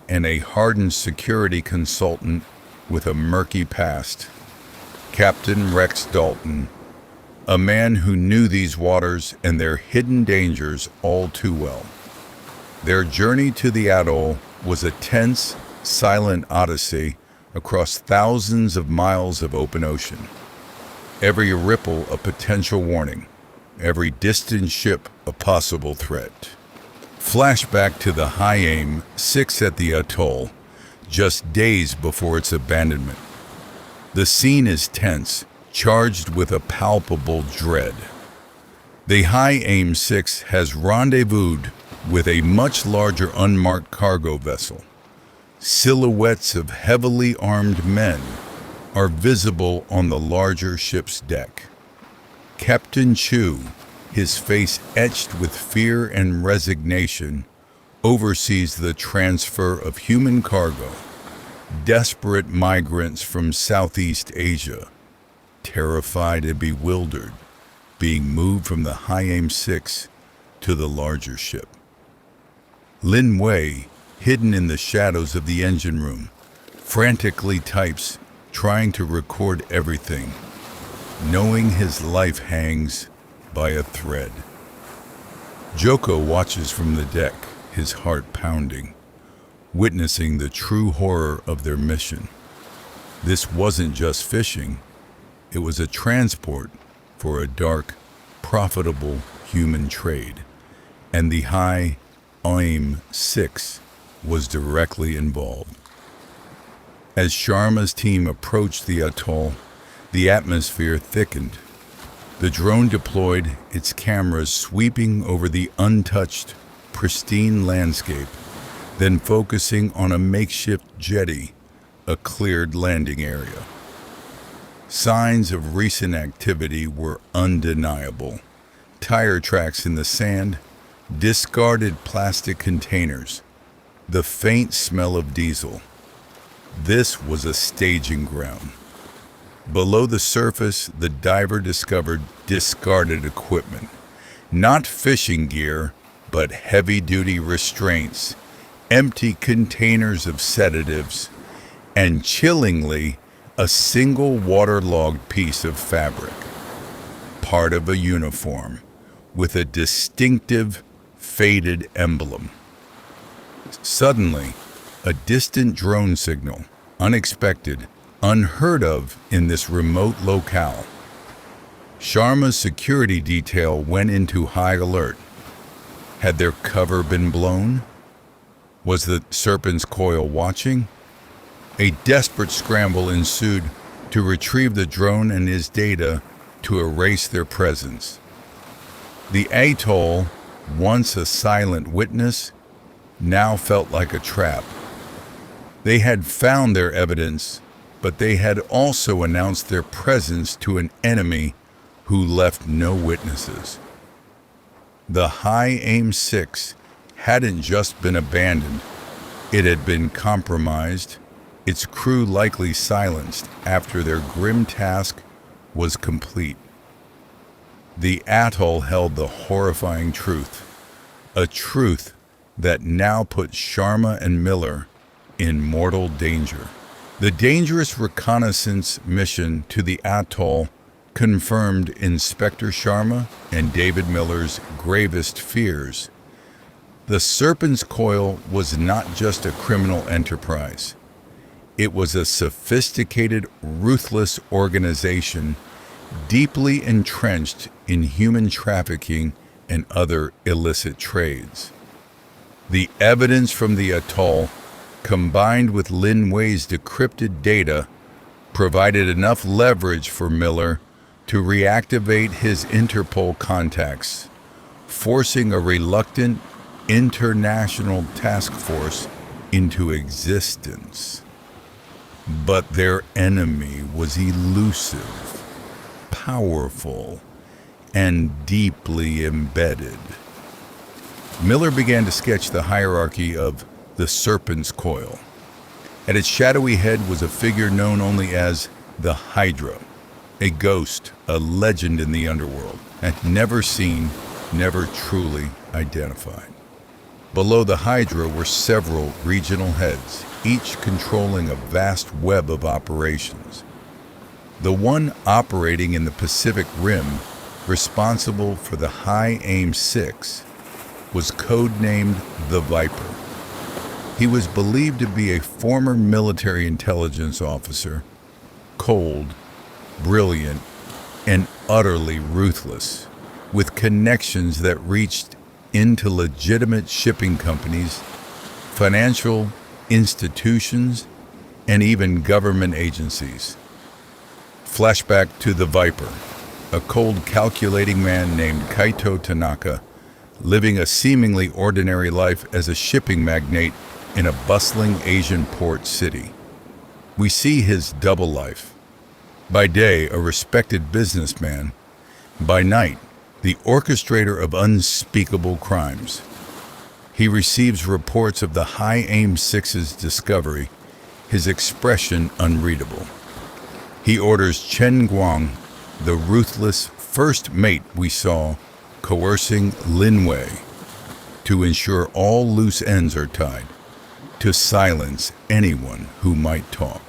A: and a hardened security consultant with a murky past, Captain Rex Dalton, a man who knew these waters and their hidden dangers all too well. Their journey to the atoll was a tense, silent odyssey across thousands of miles of open ocean. Every ripple a potential warning, every distant ship a possible threat. Flashback to the High Aim 6 at the atoll, just days before its abandonment. The scene is tense, charged with a palpable dread. The High Aim 6 has rendezvoused with a much larger unmarked cargo vessel. Silhouettes of heavily armed men are visible on the larger ship's deck. Captain Chu, his face etched with fear and resignation, oversees the transfer of human cargo, desperate migrants from Southeast Asia, terrified and bewildered, being moved from the high aim 6 to the larger ship. Lin Wei, hidden in the shadows of the engine room, frantically types, trying to record everything, knowing his life hangs by a thread. Joko watches from the deck, his heart pounding, witnessing the true horror of their mission. This wasn't just fishing, it was a transport for a dark, profitable human trade, and the high aim 6 was directly involved. As Sharma's team approached the atoll, the atmosphere thickened. The drone deployed, its cameras sweeping over the untouched, pristine landscape, then focusing on a makeshift jetty, a cleared landing area. Signs of recent activity were undeniable. Tire tracks in the sand, discarded plastic containers, the faint smell of diesel. This was a staging ground. Below the surface, the diver discovered discarded equipment. Not fishing gear, but heavy-duty restraints, empty containers of sedatives, and chillingly, a single waterlogged piece of fabric, part of a uniform, with a distinctive, faded emblem. Suddenly, a distant drone signal, unexpected, unheard of in this remote locale. Sharma's security detail went into high alert. Had their cover been blown? Was the serpent's coil watching? A desperate scramble ensued to retrieve the drone and his data to erase their presence. The atoll, once a silent witness, now felt like a trap. They had found their evidence, but they had also announced their presence to an enemy who left no witnesses. The high aim 6 hadn't just been abandoned, it had been compromised, its crew likely silenced after their grim task was complete. The atoll held the horrifying truth, a truth that now put Sharma and Miller in mortal danger. The dangerous reconnaissance mission to the atoll confirmed Inspector Sharma and David Miller's gravest fears. The Serpent's Coil was not just a criminal enterprise. It was a sophisticated, ruthless organization deeply entrenched in human trafficking and other illicit trades. The evidence from the atoll, combined with Lin Wei's decrypted data, provided enough leverage for Miller to reactivate his Interpol contacts, forcing a reluctant international task force into existence. But their enemy was elusive, powerful, and deeply embedded. Miller began to sketch the hierarchy of the Serpent's Coil. At its shadowy head was a figure known only as the Hydra, a ghost, a legend in the underworld, and never seen, never truly identified. Below the Hydra were several regional heads, each controlling a vast web of operations. The one operating in the Pacific Rim, responsible for the High Aim 6, was codenamed the Viper. He was believed to be a former military intelligence officer, cold, brilliant, and utterly ruthless, with connections that reached into legitimate shipping companies, financial institutions, and even government agencies. Flashback to the Viper, a cold, calculating man named Kaito Tanaka, living a seemingly ordinary life as a shipping magnate in a bustling Asian port city. We see his double life. By day, a respected businessman. By night, the orchestrator of unspeakable crimes. He receives reports of the High Aim 6's discovery, his expression unreadable. He orders Chen Guang, the ruthless first mate we saw, coercing Lin Wei to ensure all loose ends are tied, to silence anyone who might talk.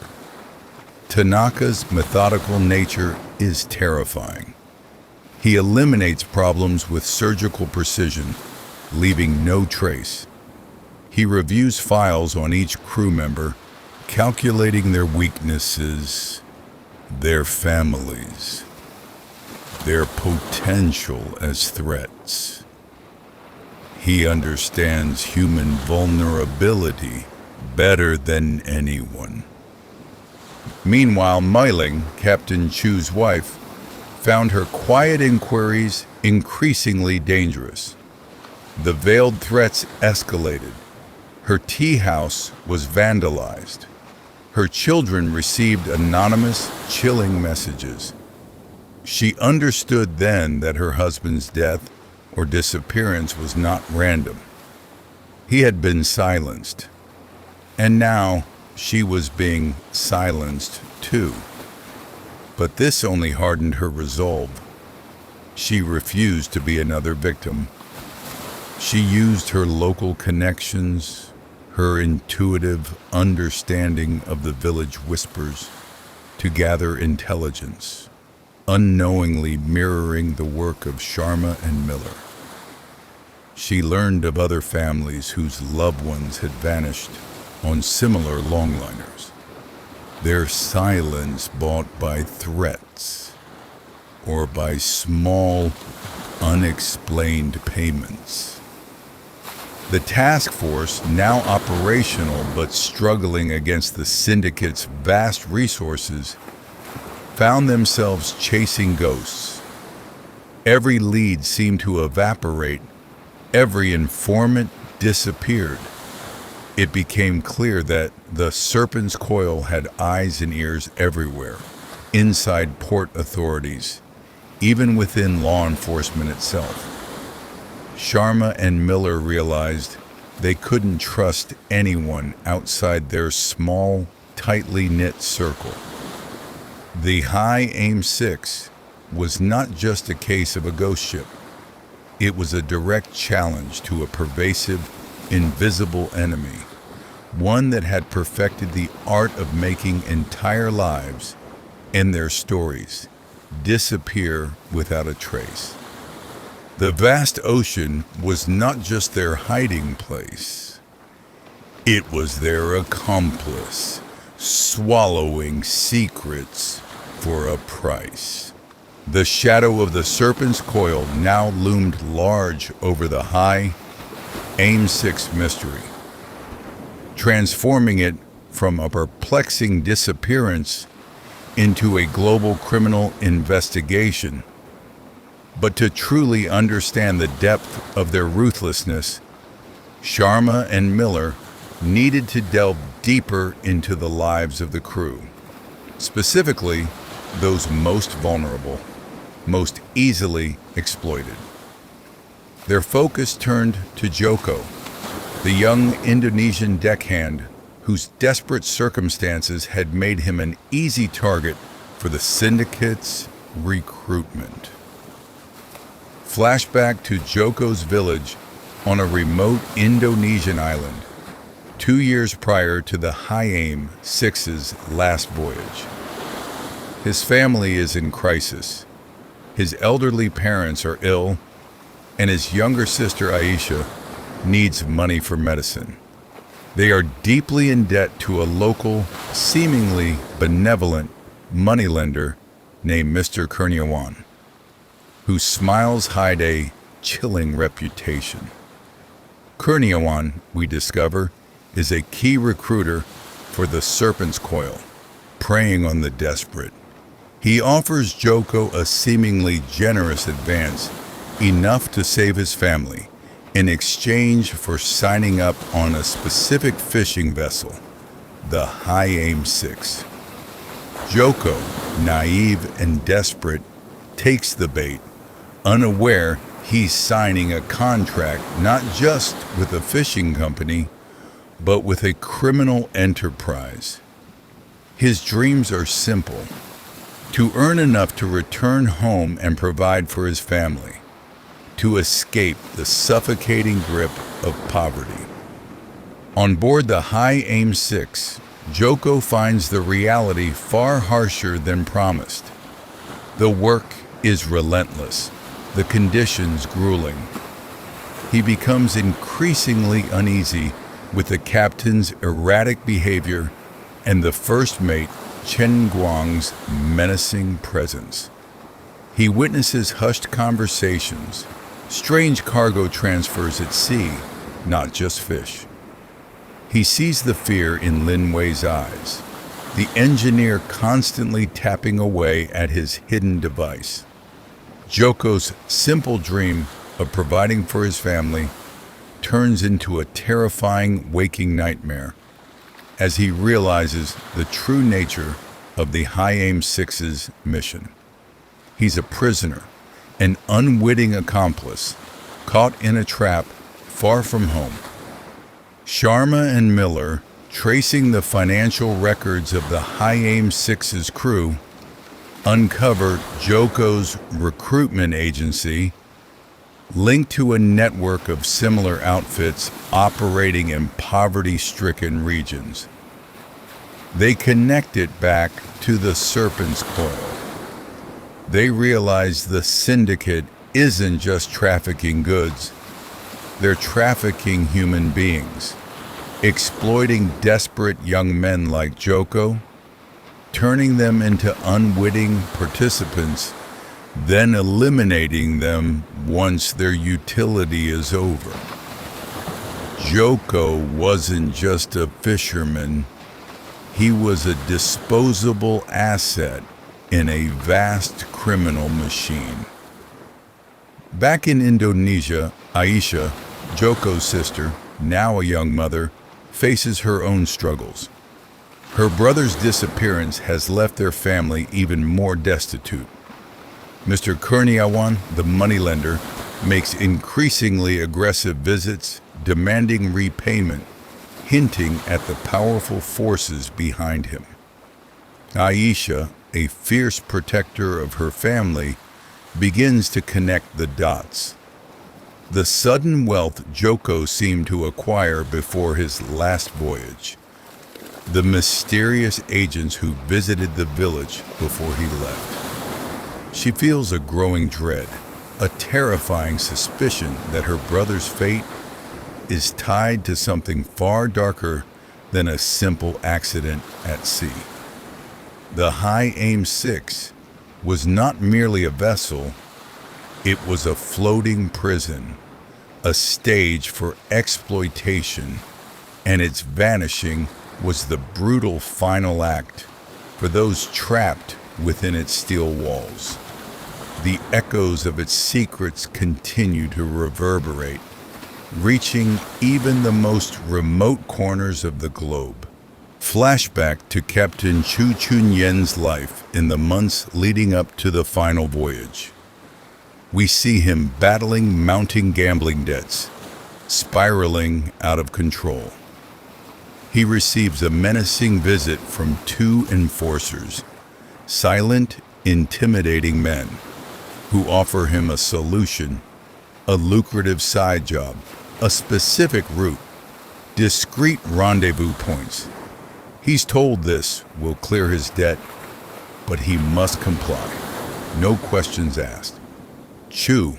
A: Tanaka's methodical nature is terrifying. He eliminates problems with surgical precision, leaving no trace. He reviews files on each crew member, calculating their weaknesses, their families, their potential as threats. He understands human vulnerability better than anyone. Meanwhile, Meiling, Captain Chu's wife, found her quiet inquiries increasingly dangerous. The veiled threats escalated. Her tea house was vandalized. Her children received anonymous, chilling messages. She understood then that her husband's death or disappearance was not random. He had been silenced, and now she was being silenced too. But this only hardened her resolve. She refused to be another victim. She used her local connections, her intuitive understanding of the village whispers, to gather intelligence, unknowingly mirroring the work of Sharma and Miller. She learned of other families whose loved ones had vanished on similar longliners, their silence bought by threats or by small, unexplained payments. The task force, now operational but struggling against the syndicate's vast resources, found themselves chasing ghosts. Every lead seemed to evaporate. Every informant disappeared. It became clear that the Serpent's Coil had eyes and ears everywhere, inside port authorities, even within law enforcement itself. Sharma and Miller realized they couldn't trust anyone outside their small, tightly knit circle. The High Aim 6 was not just a case of a ghost ship. It was a direct challenge to a pervasive, invisible enemy, one that had perfected the art of making entire lives and their stories disappear without a trace. The vast ocean was not just their hiding place. It was their accomplice, swallowing secrets for a price. The shadow of the Serpent's Coil now loomed large over the High Aim 6 mystery, transforming it from a perplexing disappearance into a global criminal investigation. But to truly understand the depth of their ruthlessness, Sharma and Miller needed to delve deeper into the lives of the crew, specifically those most vulnerable, most easily exploited. Their focus turned to Joko, the young Indonesian deckhand whose desperate circumstances had made him an easy target for the syndicate's recruitment. Flashback to Joko's village on a remote Indonesian island, 2 years prior to the High Aim 6's last voyage. His family is in crisis. His elderly parents are ill, and his younger sister Aisha needs money for medicine. They are deeply in debt to a local, seemingly benevolent moneylender named Mr. Kurniawan, whose smiles hide a chilling reputation. Kurniawan, we discover, is a key recruiter for the Serpent's Coil, preying on the desperate. He offers Joko a seemingly generous advance, enough to save his family, in exchange for signing up on a specific fishing vessel, the High Aim 6. Joko, naive and desperate, takes the bait, unaware he's signing a contract not just with a fishing company, but with a criminal enterprise. His dreams are simple: to earn enough to return home and provide for his family, to escape the suffocating grip of poverty. On board the High Aim 6, Joko finds the reality far harsher than promised. The work is relentless, the conditions grueling. He becomes increasingly uneasy with the captain's erratic behavior and the first mate, Chen Guang's menacing presence. He witnesses hushed conversations, strange cargo transfers at sea, not just fish. He sees the fear in Lin Wei's eyes, the engineer constantly tapping away at his hidden device. Joko's simple dream of providing for his family turns into a terrifying waking nightmare as he realizes the true nature of the High Aim 6's mission. He's a prisoner, an unwitting accomplice, caught in a trap far from home. Sharma and Miller, tracing the financial records of the High Aim 6's crew, uncover Joko's recruitment agency, linked to a network of similar outfits operating in poverty-stricken regions. They connect it back to the Serpent's Coil. They realize the syndicate isn't just trafficking goods, they're trafficking human beings, exploiting desperate young men like Joko, turning them into unwitting participants, then eliminating them once their utility is over. Joko wasn't just a fisherman, he was a disposable asset in a vast criminal machine. Back in Indonesia, Aisha, Joko's sister, now a young mother, faces her own struggles. Her brother's disappearance has left their family even more destitute. Mr. Kurniawan, the moneylender, makes increasingly aggressive visits, demanding repayment, hinting at the powerful forces behind him. Aisha, a fierce protector of her family, begins to connect the dots. The sudden wealth Joko seemed to acquire before his last voyage, the mysterious agents who visited the village before he left. She feels a growing dread, a terrifying suspicion that her brother's fate is tied to something far darker than a simple accident at sea. The High Aim 6 was not merely a vessel, it was a floating prison, a stage for exploitation, and its vanishing was the brutal final act for those trapped within its steel walls. The echoes of its secrets continue to reverberate, reaching even the most remote corners of the globe. Flashback to Captain Chu Chunyen's life in the months leading up to the final voyage. We see him battling mounting gambling debts, spiraling out of control. He receives a menacing visit from two enforcers, silent, intimidating men, who offer him a solution, a lucrative side job, a specific route, discreet rendezvous points. He's told this will clear his debt, but he must comply. No questions asked. Chu,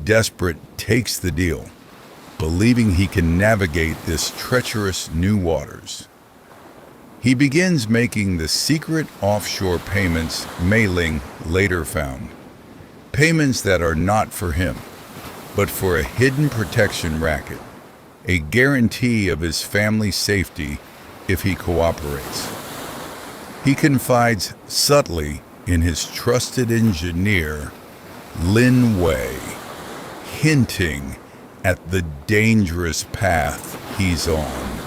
A: desperate, takes the deal, believing he can navigate this treacherous new waters. He begins making the secret offshore payments Mei Ling later found. Payments that are not for him, but for a hidden protection racket, a guarantee of his family's safety if he cooperates. He confides subtly in his trusted engineer, Lin Wei, hinting at the dangerous path he's on,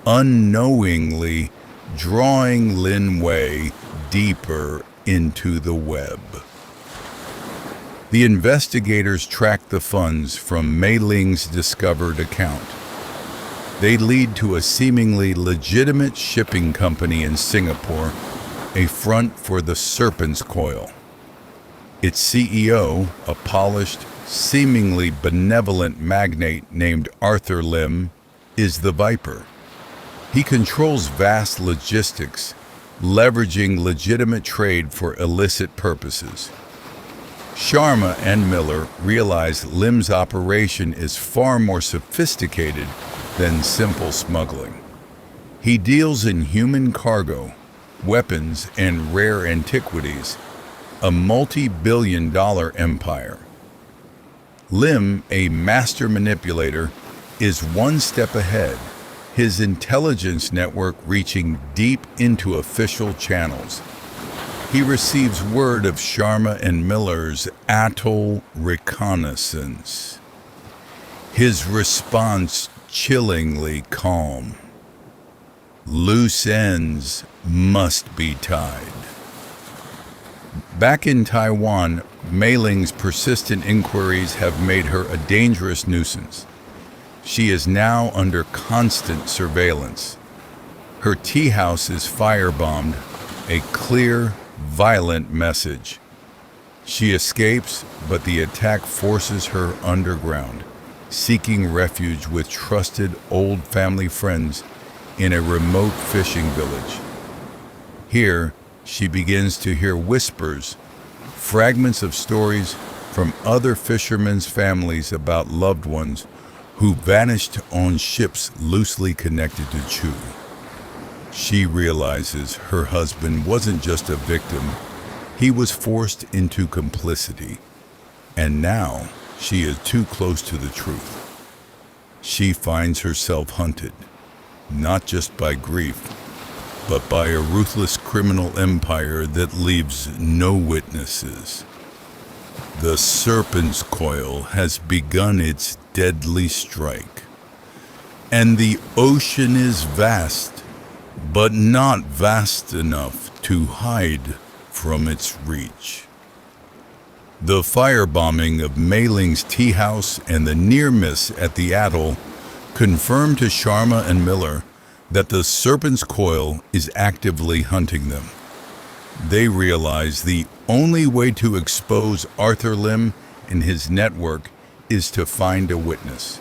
A: unknowingly drawing Lin Wei deeper into the web. The investigators track the funds from Mei Ling's discovered account. They lead to a seemingly legitimate shipping company in Singapore, a front for the serpent's coil. Its CEO, a polished, seemingly benevolent magnate named Arthur Lim, is the Viper. He controls vast logistics, leveraging legitimate trade for illicit purposes. Sharma and Miller realize Lim's operation is far more sophisticated than simple smuggling. He deals in human cargo, weapons, and rare antiquities, a multi-billion-dollar empire. Lim, a master manipulator, is one step ahead, his intelligence network reaching deep into official channels. He receives word of Sharma and Miller's atoll reconnaissance. His response chillingly calm. Loose ends must be tied. Back in Taiwan, Mei Ling's persistent inquiries have made her a dangerous nuisance. She is now under constant surveillance. Her tea house is firebombed, a clear, violent message. She escapes, but the attack forces her underground, seeking refuge with trusted old family friends in a remote fishing village. Here, she begins to hear whispers, fragments of stories from other fishermen's families about loved ones who vanished on ships loosely connected to Chu. She realizes her husband wasn't just a victim, he was forced into complicity, and now she is too close to the truth. She finds herself hunted, not just by grief, but by a ruthless criminal empire that leaves no witnesses. The serpent's coil has begun its deadly strike, and the ocean is vast, but not vast enough to hide from its reach. The firebombing of Mei Ling's tea house and the near miss at the atoll confirm to Sharma and Miller that the serpent's coil is actively hunting them. They realize the only way to expose Arthur Lim and his network is to find a witness,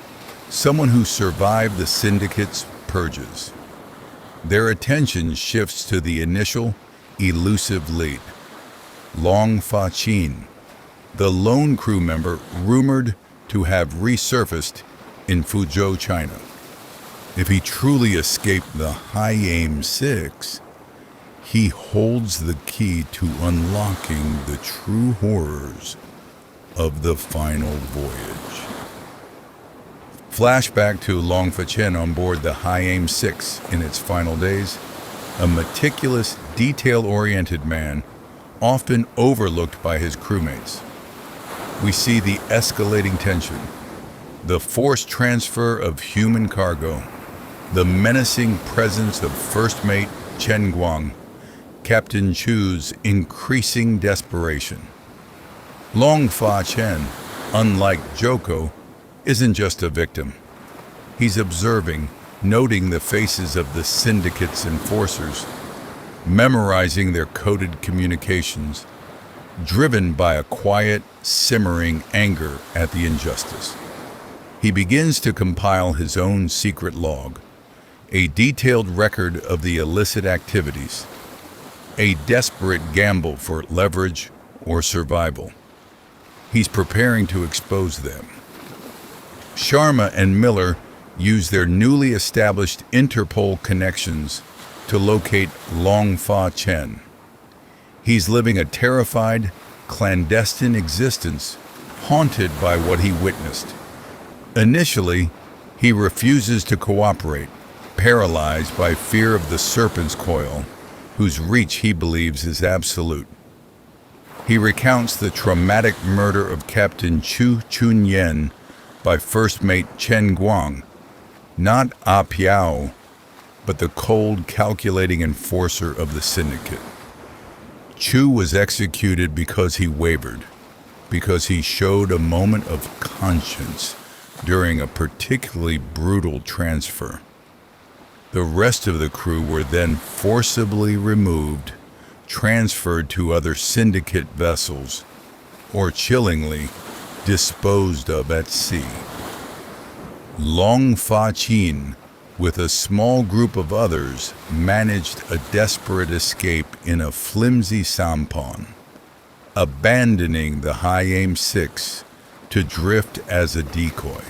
A: someone who survived the syndicate's purges. Their attention shifts to the initial, elusive lead, Long Fa Chin, the lone crew member rumored to have resurfaced in Fuzhou, China. If he truly escaped the High Aim 6, he holds the key to unlocking the true horrors of the final voyage. Flashback to Long Fa Chen on board the High Aim 6 in its final days, a meticulous, detail-oriented man, often overlooked by his crewmates. We see the escalating tension, the forced transfer of human cargo, the menacing presence of First Mate Chen Guang, Captain Chu's increasing desperation. Long Fa Chen, unlike Joko, isn't just a victim. He's observing, noting the faces of the syndicate's enforcers, memorizing their coded communications, driven by a quiet, simmering anger at the injustice. He begins to compile his own secret log, a detailed record of the illicit activities, a desperate gamble for leverage or survival. He's preparing to expose them. Sharma and Miller use their newly established Interpol connections to locate Long Fa Chen. He's living a terrified, clandestine existence, haunted by what he witnessed. Initially, he refuses to cooperate, paralyzed by fear of the serpent's coil, whose reach he believes is absolute. He recounts the traumatic murder of Captain Chu Chunyen by First Mate Chen Guang, not Ah Piao, but the cold, calculating enforcer of the syndicate. Chu was executed because he wavered, because he showed a moment of conscience during a particularly brutal transfer. The rest of the crew were then forcibly removed, transferred to other syndicate vessels, or chillingly disposed of at sea. Long Fa Chin, with a small group of others, managed a desperate escape in a flimsy sampan, abandoning the High Aim 6 to drift as a decoy.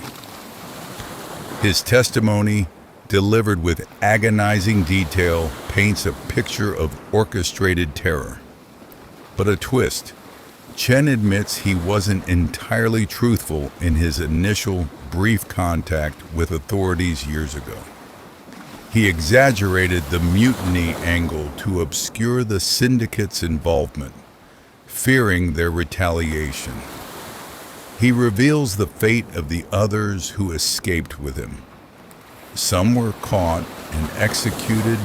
A: His testimony, delivered with agonizing detail, paints a picture of orchestrated terror. But a twist. Chen admits he wasn't entirely truthful in his initial brief contact with authorities years ago. He exaggerated the mutiny angle to obscure the syndicate's involvement, fearing their retaliation. He reveals the fate of the others who escaped with him. Some were caught and executed,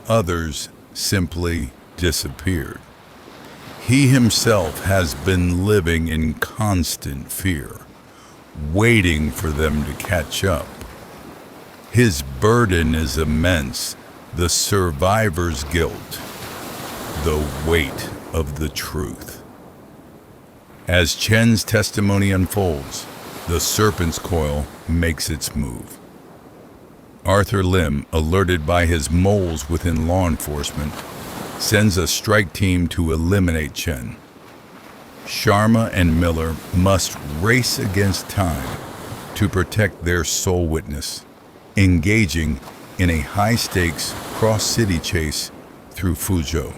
A: others simply disappeared. He himself has been living in constant fear, waiting for them to catch up. His burden is immense, the survivor's guilt, the weight of the truth. As Chen's testimony unfolds, the serpent's coil makes its move. Arthur Lim, alerted by his moles within law enforcement, sends a strike team to eliminate Chen. Sharma and Miller must race against time to protect their sole witness, engaging in a high-stakes cross-city chase through Fuzhou.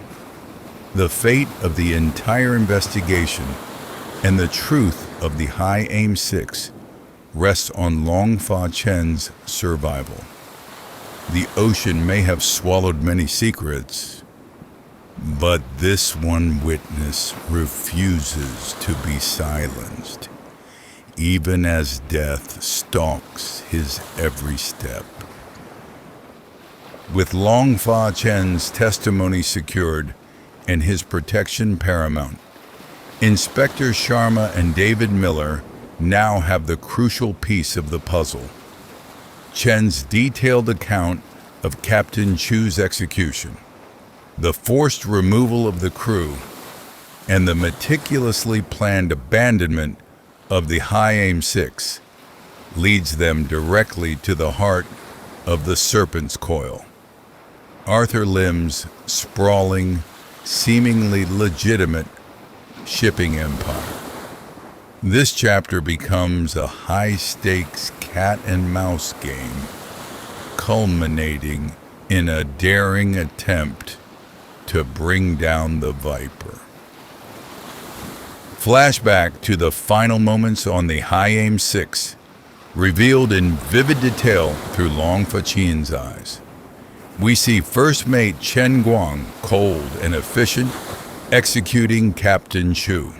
A: The fate of the entire investigation and the truth of the High Aim 6 rests on Long Fa Chen's survival. The ocean may have swallowed many secrets, but this one witness refuses to be silenced, even as death stalks his every step. With Long Fa Chen's testimony secured and his protection paramount, Inspector Sharma and David Miller now have the crucial piece of the puzzle. Chen's detailed account of Captain Chu's execution, the forced removal of the crew, and the meticulously planned abandonment of the High Aim 6 leads them directly to the heart of the serpent's coil. Arthur Lim's sprawling, seemingly legitimate shipping empire. This chapter becomes a high-stakes cat-and-mouse game, culminating in a daring attempt to bring down the Viper. Flashback to the final moments on the High Aim 6, revealed in vivid detail through Long Fa Chin's eyes. We see First Mate Chen Guang, cold and efficient, executing Captain Chu.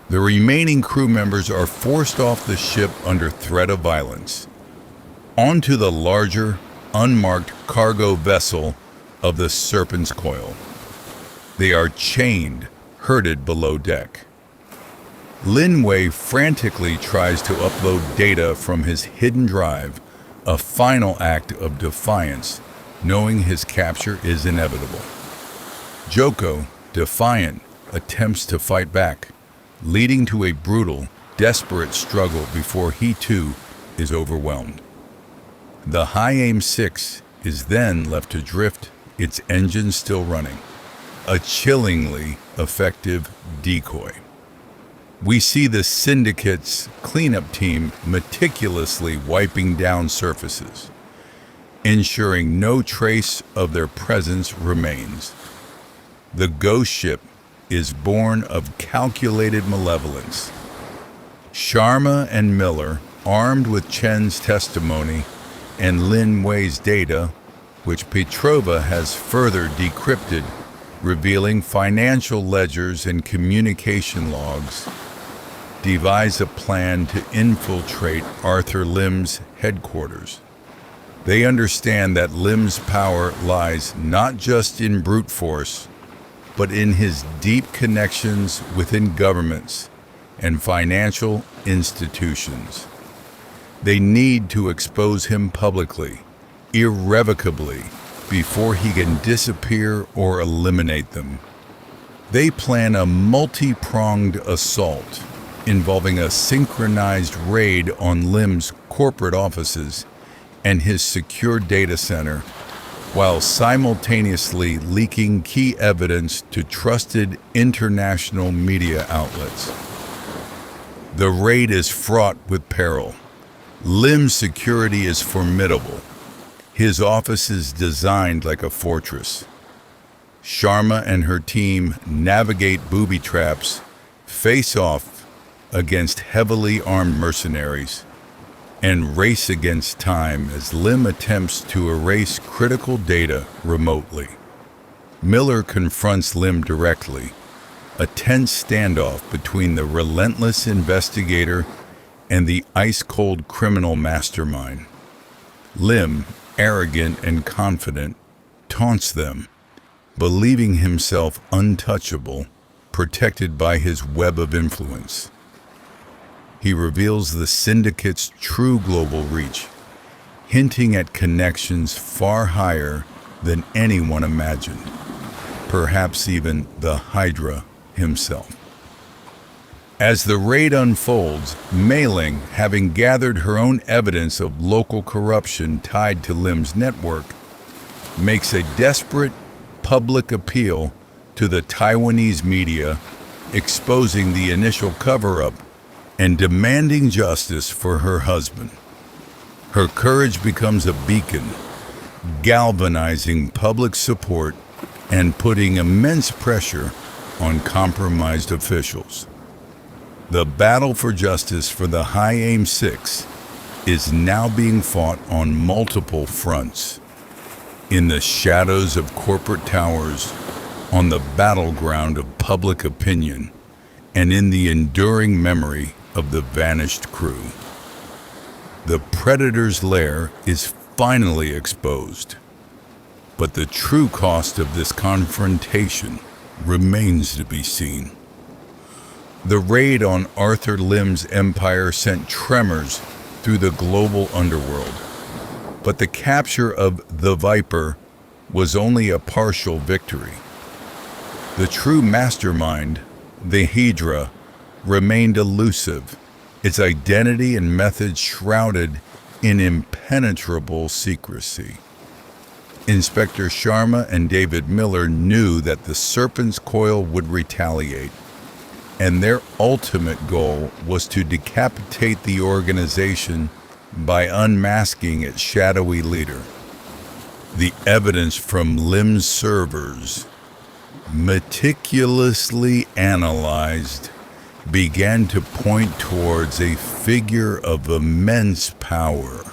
A: The remaining crew members are forced off the ship under threat of violence, onto the larger, unmarked cargo vessel of the Serpent's Coil. They are chained, herded below deck. Lin Wei frantically tries to upload data from his hidden drive, a final act of defiance, knowing his capture is inevitable. Joko, defiant, attempts to fight back, leading to a brutal, desperate struggle before he too is overwhelmed. The High Aim 6 is then left to drift, its engine still running, a chillingly effective decoy. We see the Syndicate's cleanup team meticulously wiping down surfaces, ensuring no trace of their presence remains. The ghost ship is born of calculated malevolence. Sharma and Miller, armed with Chen's testimony and Lin Wei's data, which Petrova has further decrypted, revealing financial ledgers and communication logs, devise a plan to infiltrate Arthur Lim's headquarters. They understand that Lim's power lies not just in brute force, but in his deep connections within governments and financial institutions. They need to expose him publicly, irrevocably before he can disappear or eliminate them. They plan a multi-pronged assault involving a synchronized raid on Lim's corporate offices and his secure data center, while simultaneously leaking key evidence to trusted international media outlets. The raid is fraught with peril. Lim's security is formidable. His office is designed like a fortress. Sharma and her team navigate booby traps, face off against heavily armed mercenaries, and race against time as Lim attempts to erase critical data remotely. Miller confronts Lim directly, a tense standoff between the relentless investigator and the ice-cold criminal mastermind. Lim, arrogant and confident, taunts them, believing himself untouchable, protected by his web of influence. He reveals the syndicate's true global reach, hinting at connections far higher than anyone imagined, perhaps even the Hydra himself. As the raid unfolds, Mei Ling, having gathered her own evidence of local corruption tied to Lim's network, makes a desperate public appeal to the Taiwanese media, exposing the initial cover-up and demanding justice for her husband. Her courage becomes a beacon, galvanizing public support and putting immense pressure on compromised officials. The battle for justice for the High Aim 6 is now being fought on multiple fronts, in the shadows of corporate towers, on the battleground of public opinion, and in the enduring memory of the vanished crew. The Predator's lair is finally exposed, but the true cost of this confrontation remains to be seen. The raid on Arthur Lim's empire sent tremors through the global underworld, but the capture of the Viper was only a partial victory. The true mastermind, the Hydra, remained elusive, its identity and methods shrouded in impenetrable secrecy. Inspector Sharma and David Miller knew that the Serpent's Coil would retaliate, and their ultimate goal was to decapitate the organization by unmasking its shadowy leader. The evidence from Lim's servers, meticulously analyzed, began to point towards a figure of immense power,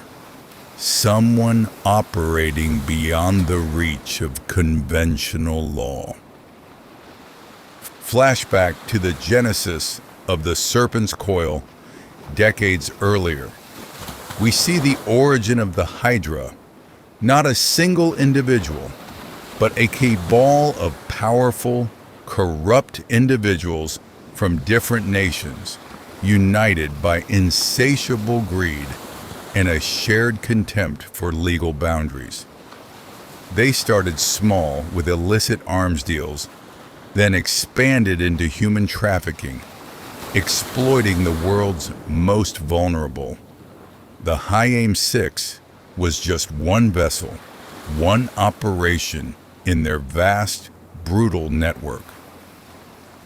A: someone operating beyond the reach of conventional law. Flashback to the genesis of the Serpent's Coil decades earlier. We see the origin of the Hydra, not a single individual, but a cabal of powerful, corrupt individuals from different nations, united by insatiable greed and a shared contempt for legal boundaries. They started small with illicit arms deals, then expanded into human trafficking, exploiting the world's most vulnerable. The High Aim 6 was just one vessel, one operation in their vast, brutal network.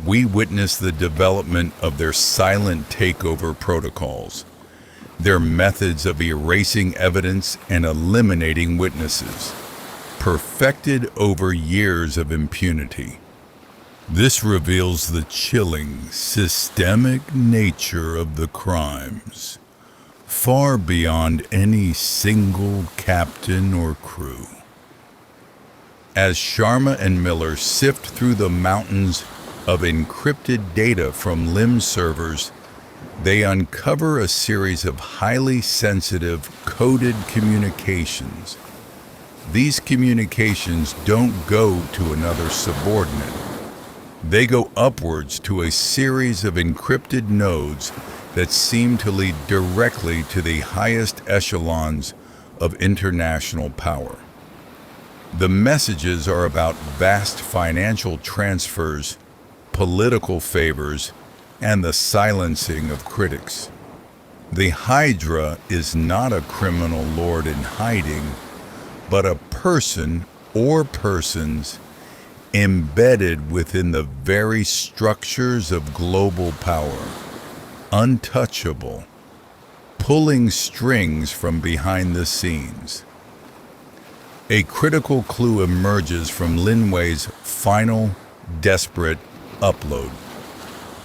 A: We witnessed the development of their silent takeover protocols, their methods of erasing evidence and eliminating witnesses, perfected over years of impunity. This reveals the chilling, systemic nature of the crimes, far beyond any single captain or crew. As Sharma and Miller sift through the mountains of encrypted data from Lim servers, they uncover a series of highly sensitive, coded communications. These communications don't go to another subordinate. They go upwards to a series of encrypted nodes that seem to lead directly to the highest echelons of international power. The messages are about vast financial transfers, political favors, and the silencing of critics. The Hydra is not a criminal lord in hiding, but a person or persons embedded within the very structures of global power, untouchable, pulling strings from behind the scenes. A critical clue emerges from Lin Wei's final, desperate upload.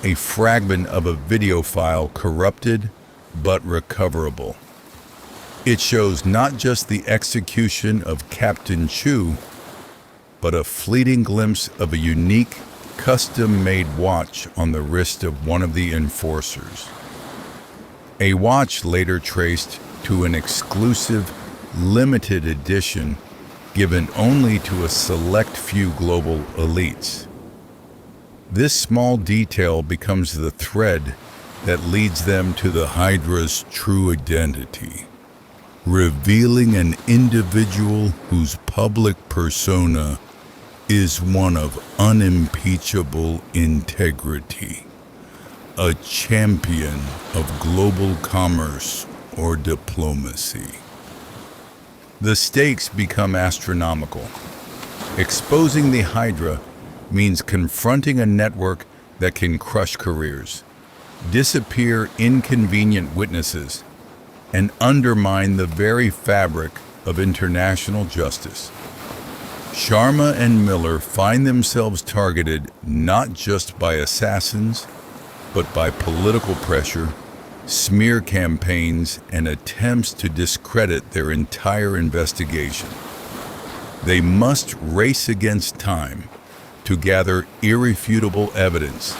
A: A fragment of a video file corrupted but recoverable. It shows not just the execution of Captain Chu, but a fleeting glimpse of a unique, custom-made watch on the wrist of one of the enforcers. A watch later traced to an exclusive, limited edition given only to a select few global elites. This small detail becomes the thread that leads them to the Hydra's true identity, revealing an individual whose public persona is one of unimpeachable integrity, a champion of global commerce or diplomacy. The stakes become astronomical. Exposing the Hydra means confronting a network that can crush careers, disappear inconvenient witnesses, and undermine the very fabric of international justice. Sharma and Miller find themselves targeted not just by assassins, but by political pressure, smear campaigns, and attempts to discredit their entire investigation. They must race against time to gather irrefutable evidence,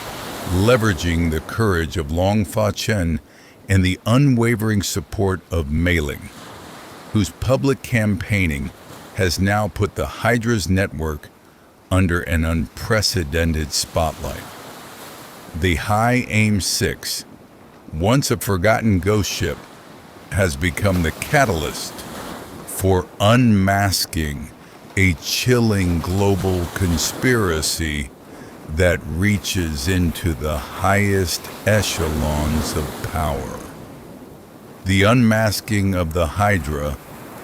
A: leveraging the courage of Long Fa Chen and the unwavering support of Mei Ling, whose public campaigning has now put the Hydra's network under an unprecedented spotlight. The High Aim 6, once a forgotten ghost ship, has become the catalyst for unmasking a chilling global conspiracy that reaches into the highest echelons of power. The unmasking of the Hydra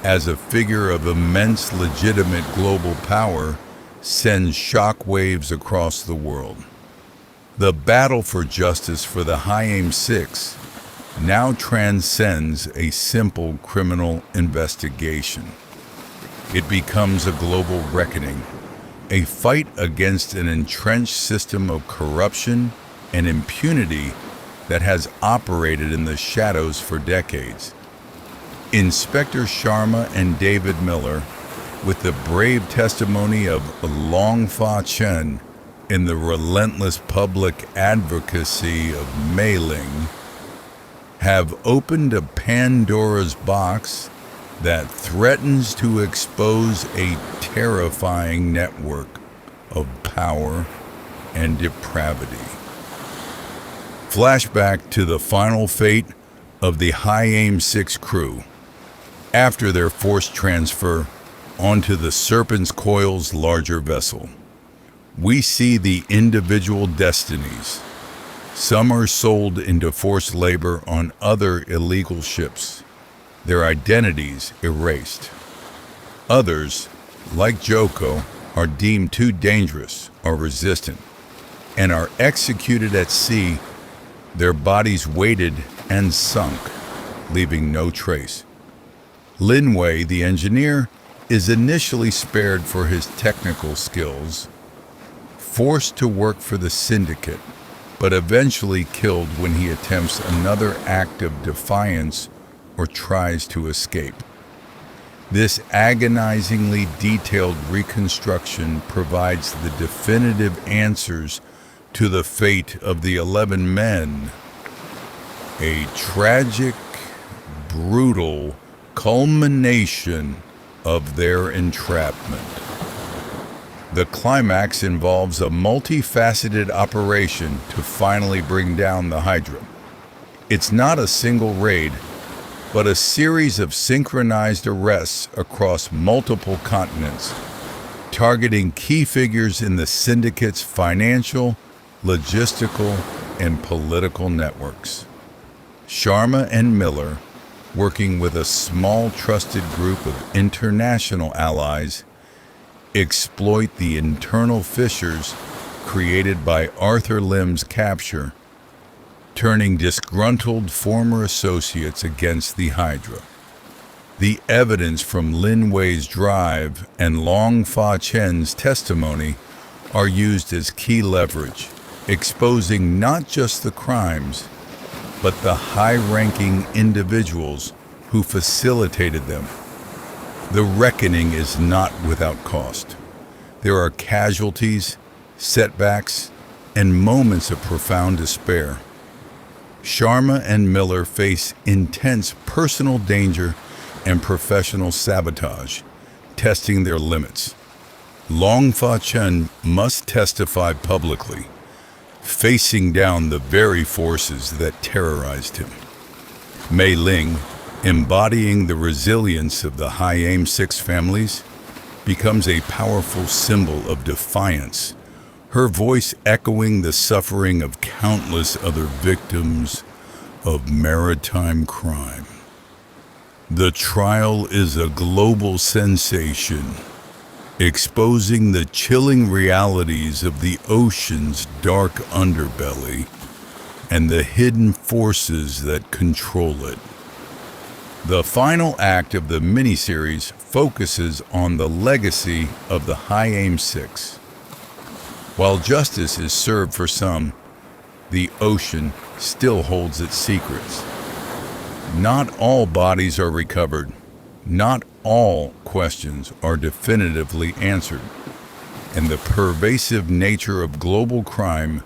A: as a figure of immense legitimate global power sends shockwaves across the world. The battle for justice for the High Aim 6 now transcends a simple criminal investigation. It becomes a global reckoning, a fight against an entrenched system of corruption and impunity that has operated in the shadows for decades. Inspector Sharma and David Miller, with the brave testimony of Long Fa Chen and the relentless public advocacy of Mei Ling, have opened a Pandora's box that threatens to expose a terrifying network of power and depravity. Flashback to the final fate of the High Aim 6 crew after their forced transfer onto the Serpent's Coil's larger vessel. We see the individual destinies. Some are sold into forced labor on other illegal ships, their identities erased. Others, like Joko, are deemed too dangerous or resistant and are executed at sea, their bodies weighted and sunk, leaving no trace. Lin Wei, the engineer, is initially spared for his technical skills, forced to work for the syndicate, but eventually killed when he attempts another act of defiance or tries to escape. This agonizingly detailed reconstruction provides the definitive answers to the fate of the 11 men. A tragic, brutal culmination of their entrapment. The climax involves a multifaceted operation to finally bring down the Hydra. It's not a single raid, but a series of synchronized arrests across multiple continents, targeting key figures in the syndicate's financial, logistical, and political networks. Sharma and Miller, working with a small trusted group of international allies, exploit the internal fissures created by Arthur Lim's capture, turning disgruntled former associates against the Hydra. The evidence from Lin Wei's drive and Long Fa Chen's testimony are used as key leverage, exposing not just the crimes, but the high-ranking individuals who facilitated them. The reckoning is not without cost. There are casualties, setbacks, and moments of profound despair. Sharma and Miller face intense personal danger and professional sabotage, testing their limits. Long Fa Chen must testify publicly, facing down the very forces that terrorized him. Mei Ling, embodying the resilience of the High Aim 6 families, becomes a powerful symbol of defiance, her voice echoing the suffering of countless other victims of maritime crime. The trial is a global sensation, exposing the chilling realities of the ocean's dark underbelly and the hidden forces that control it. The final act of the miniseries focuses on the legacy of the High Aim 6. While justice is served for some, the ocean still holds its secrets. Not all bodies are recovered. Not all questions are definitively answered. And the pervasive nature of global crime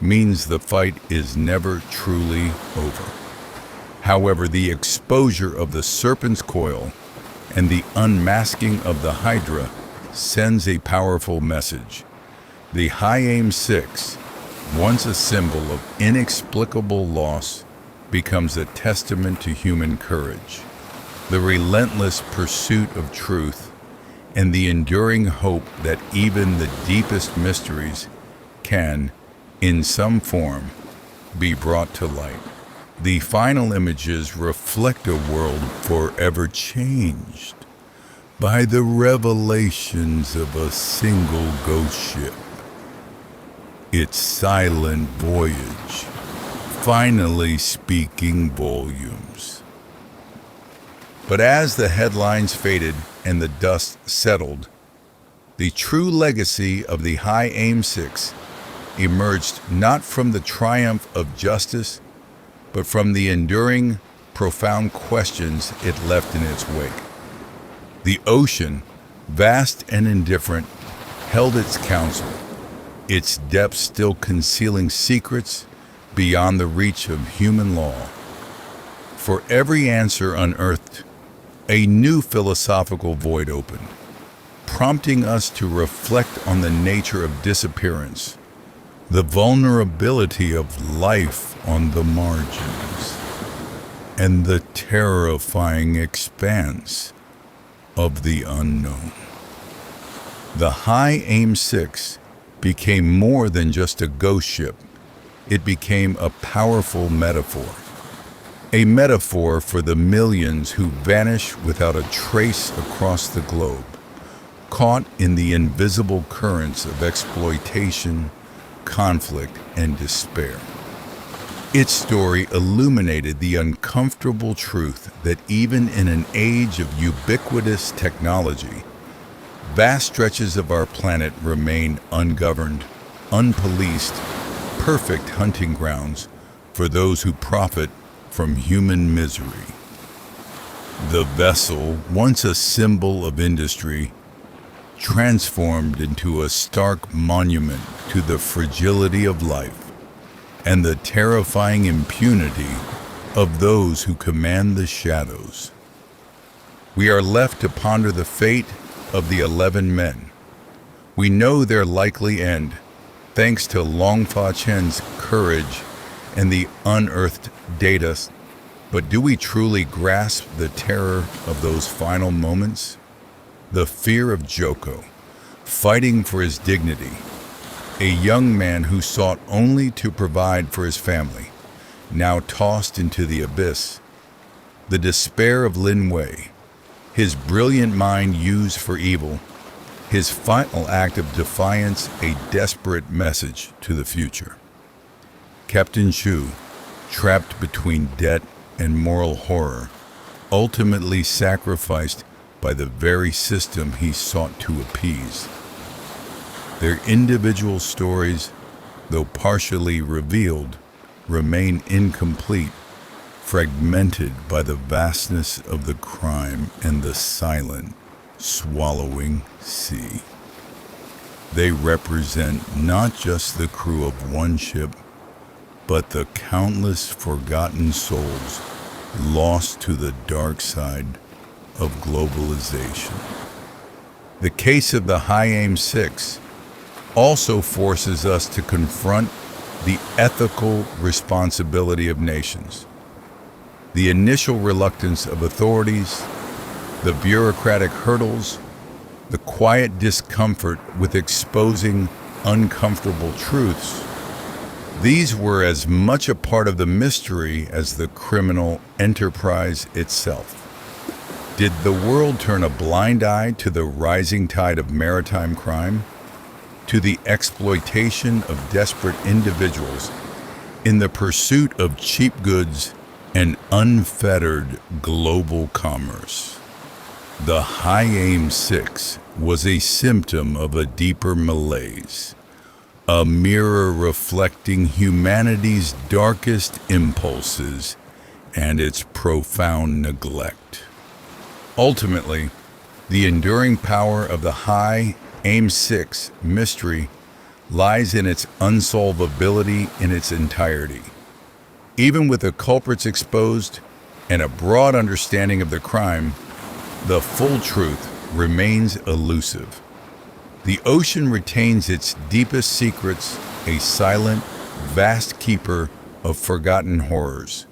A: means the fight is never truly over. However, the exposure of the serpent's coil and the unmasking of the Hydra sends a powerful message. The High Aim 6, once a symbol of inexplicable loss, becomes a testament to human courage, the relentless pursuit of truth, and the enduring hope that even the deepest mysteries can, in some form, be brought to light. The final images reflect a world forever changed by the revelations of a single ghost ship. Its silent voyage, finally speaking volumes. But as the headlines faded and the dust settled, the true legacy of the High Aim 6 emerged not from the triumph of justice, but from the enduring, profound questions it left in its wake. The ocean, vast and indifferent, held its counsel, its depths still concealing secrets beyond the reach of human law. For every answer unearthed, a new philosophical void opened, prompting us to reflect on the nature of disappearance, the vulnerability of life on the margins, and the terrifying expanse of the unknown. The High Aim 6 became more than just a ghost ship. It became a powerful metaphor. A metaphor for the millions who vanish without a trace across the globe, caught in the invisible currents of exploitation, conflict, and despair. Its story illuminated the uncomfortable truth that even in an age of ubiquitous technology, vast stretches of our planet remain ungoverned, unpoliced, perfect hunting grounds for those who profit from human misery. The vessel, once a symbol of industry, transformed into a stark monument to the fragility of life and the terrifying impunity of those who command the shadows. We are left to ponder the fate of the 11 men. We know their likely end, thanks to Long Fa Chen's courage and the unearthed data, But do we truly grasp the terror of those final moments? The fear of Joko, fighting for his dignity, a young man who sought only to provide for his family, now tossed into the abyss. The despair of Lin Wei, his brilliant mind used for evil, his final act of defiance a desperate message to the future. Captain Chu, trapped between debt and moral horror, ultimately sacrificed by the very system he sought to appease. Their individual stories, though partially revealed, remain incomplete, fragmented by the vastness of the crime and the silent, swallowing sea. They represent not just the crew of one ship, but the countless forgotten souls lost to the dark side of globalization. The case of the High Aim 6 also forces us to confront the ethical responsibility of nations. The initial reluctance of authorities, the bureaucratic hurdles, the quiet discomfort with exposing uncomfortable truths. These were as much a part of the mystery as the criminal enterprise itself. Did the world turn a blind eye to the rising tide of maritime crime, to the exploitation of desperate individuals in the pursuit of cheap goods and unfettered global commerce? The High Aim 6 was a symptom of a deeper malaise, a mirror reflecting humanity's darkest impulses and its profound neglect. Ultimately, the enduring power of the High Aim 6 mystery lies in its unsolvability in its entirety. Even with the culprits exposed and a broad understanding of the crime, the full truth remains elusive. The ocean retains its deepest secrets, a silent, vast keeper of forgotten horrors.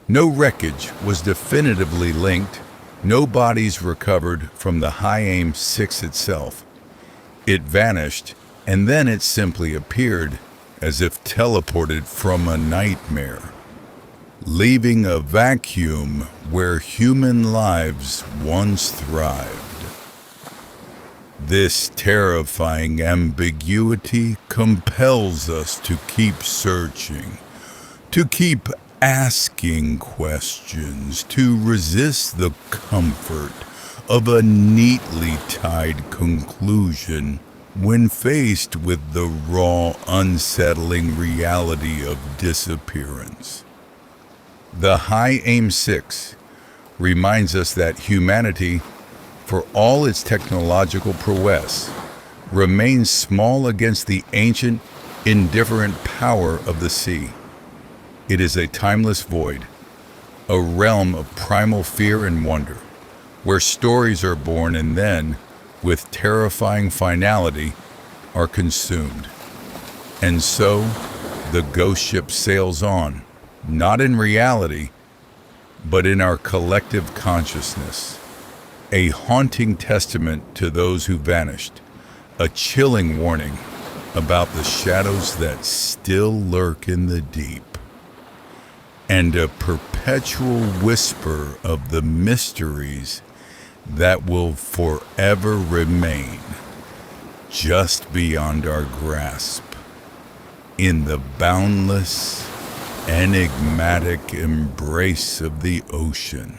A: No wreckage was definitively linked, no bodies recovered from the High Aim 6 itself. It vanished, and then it simply appeared, as if teleported from a nightmare, leaving a vacuum where human lives once thrived. This terrifying ambiguity compels us to keep searching, to keep asking questions, to resist the comfort of a neatly tied conclusion when faced with the raw, unsettling reality of disappearance. The High Aim 6 reminds us that humanity, for all its technological prowess, remains small against the ancient, indifferent power of the sea. It is a timeless void, a realm of primal fear and wonder, where stories are born and then, with terrifying finality, are consumed. And so, the ghost ship sails on, not in reality, but in our collective consciousness. A haunting testament to those who vanished, a chilling warning about the shadows that still lurk in the deep, and a perpetual whisper of the mysteries that will forever remain just beyond our grasp in the boundless, enigmatic embrace of the ocean.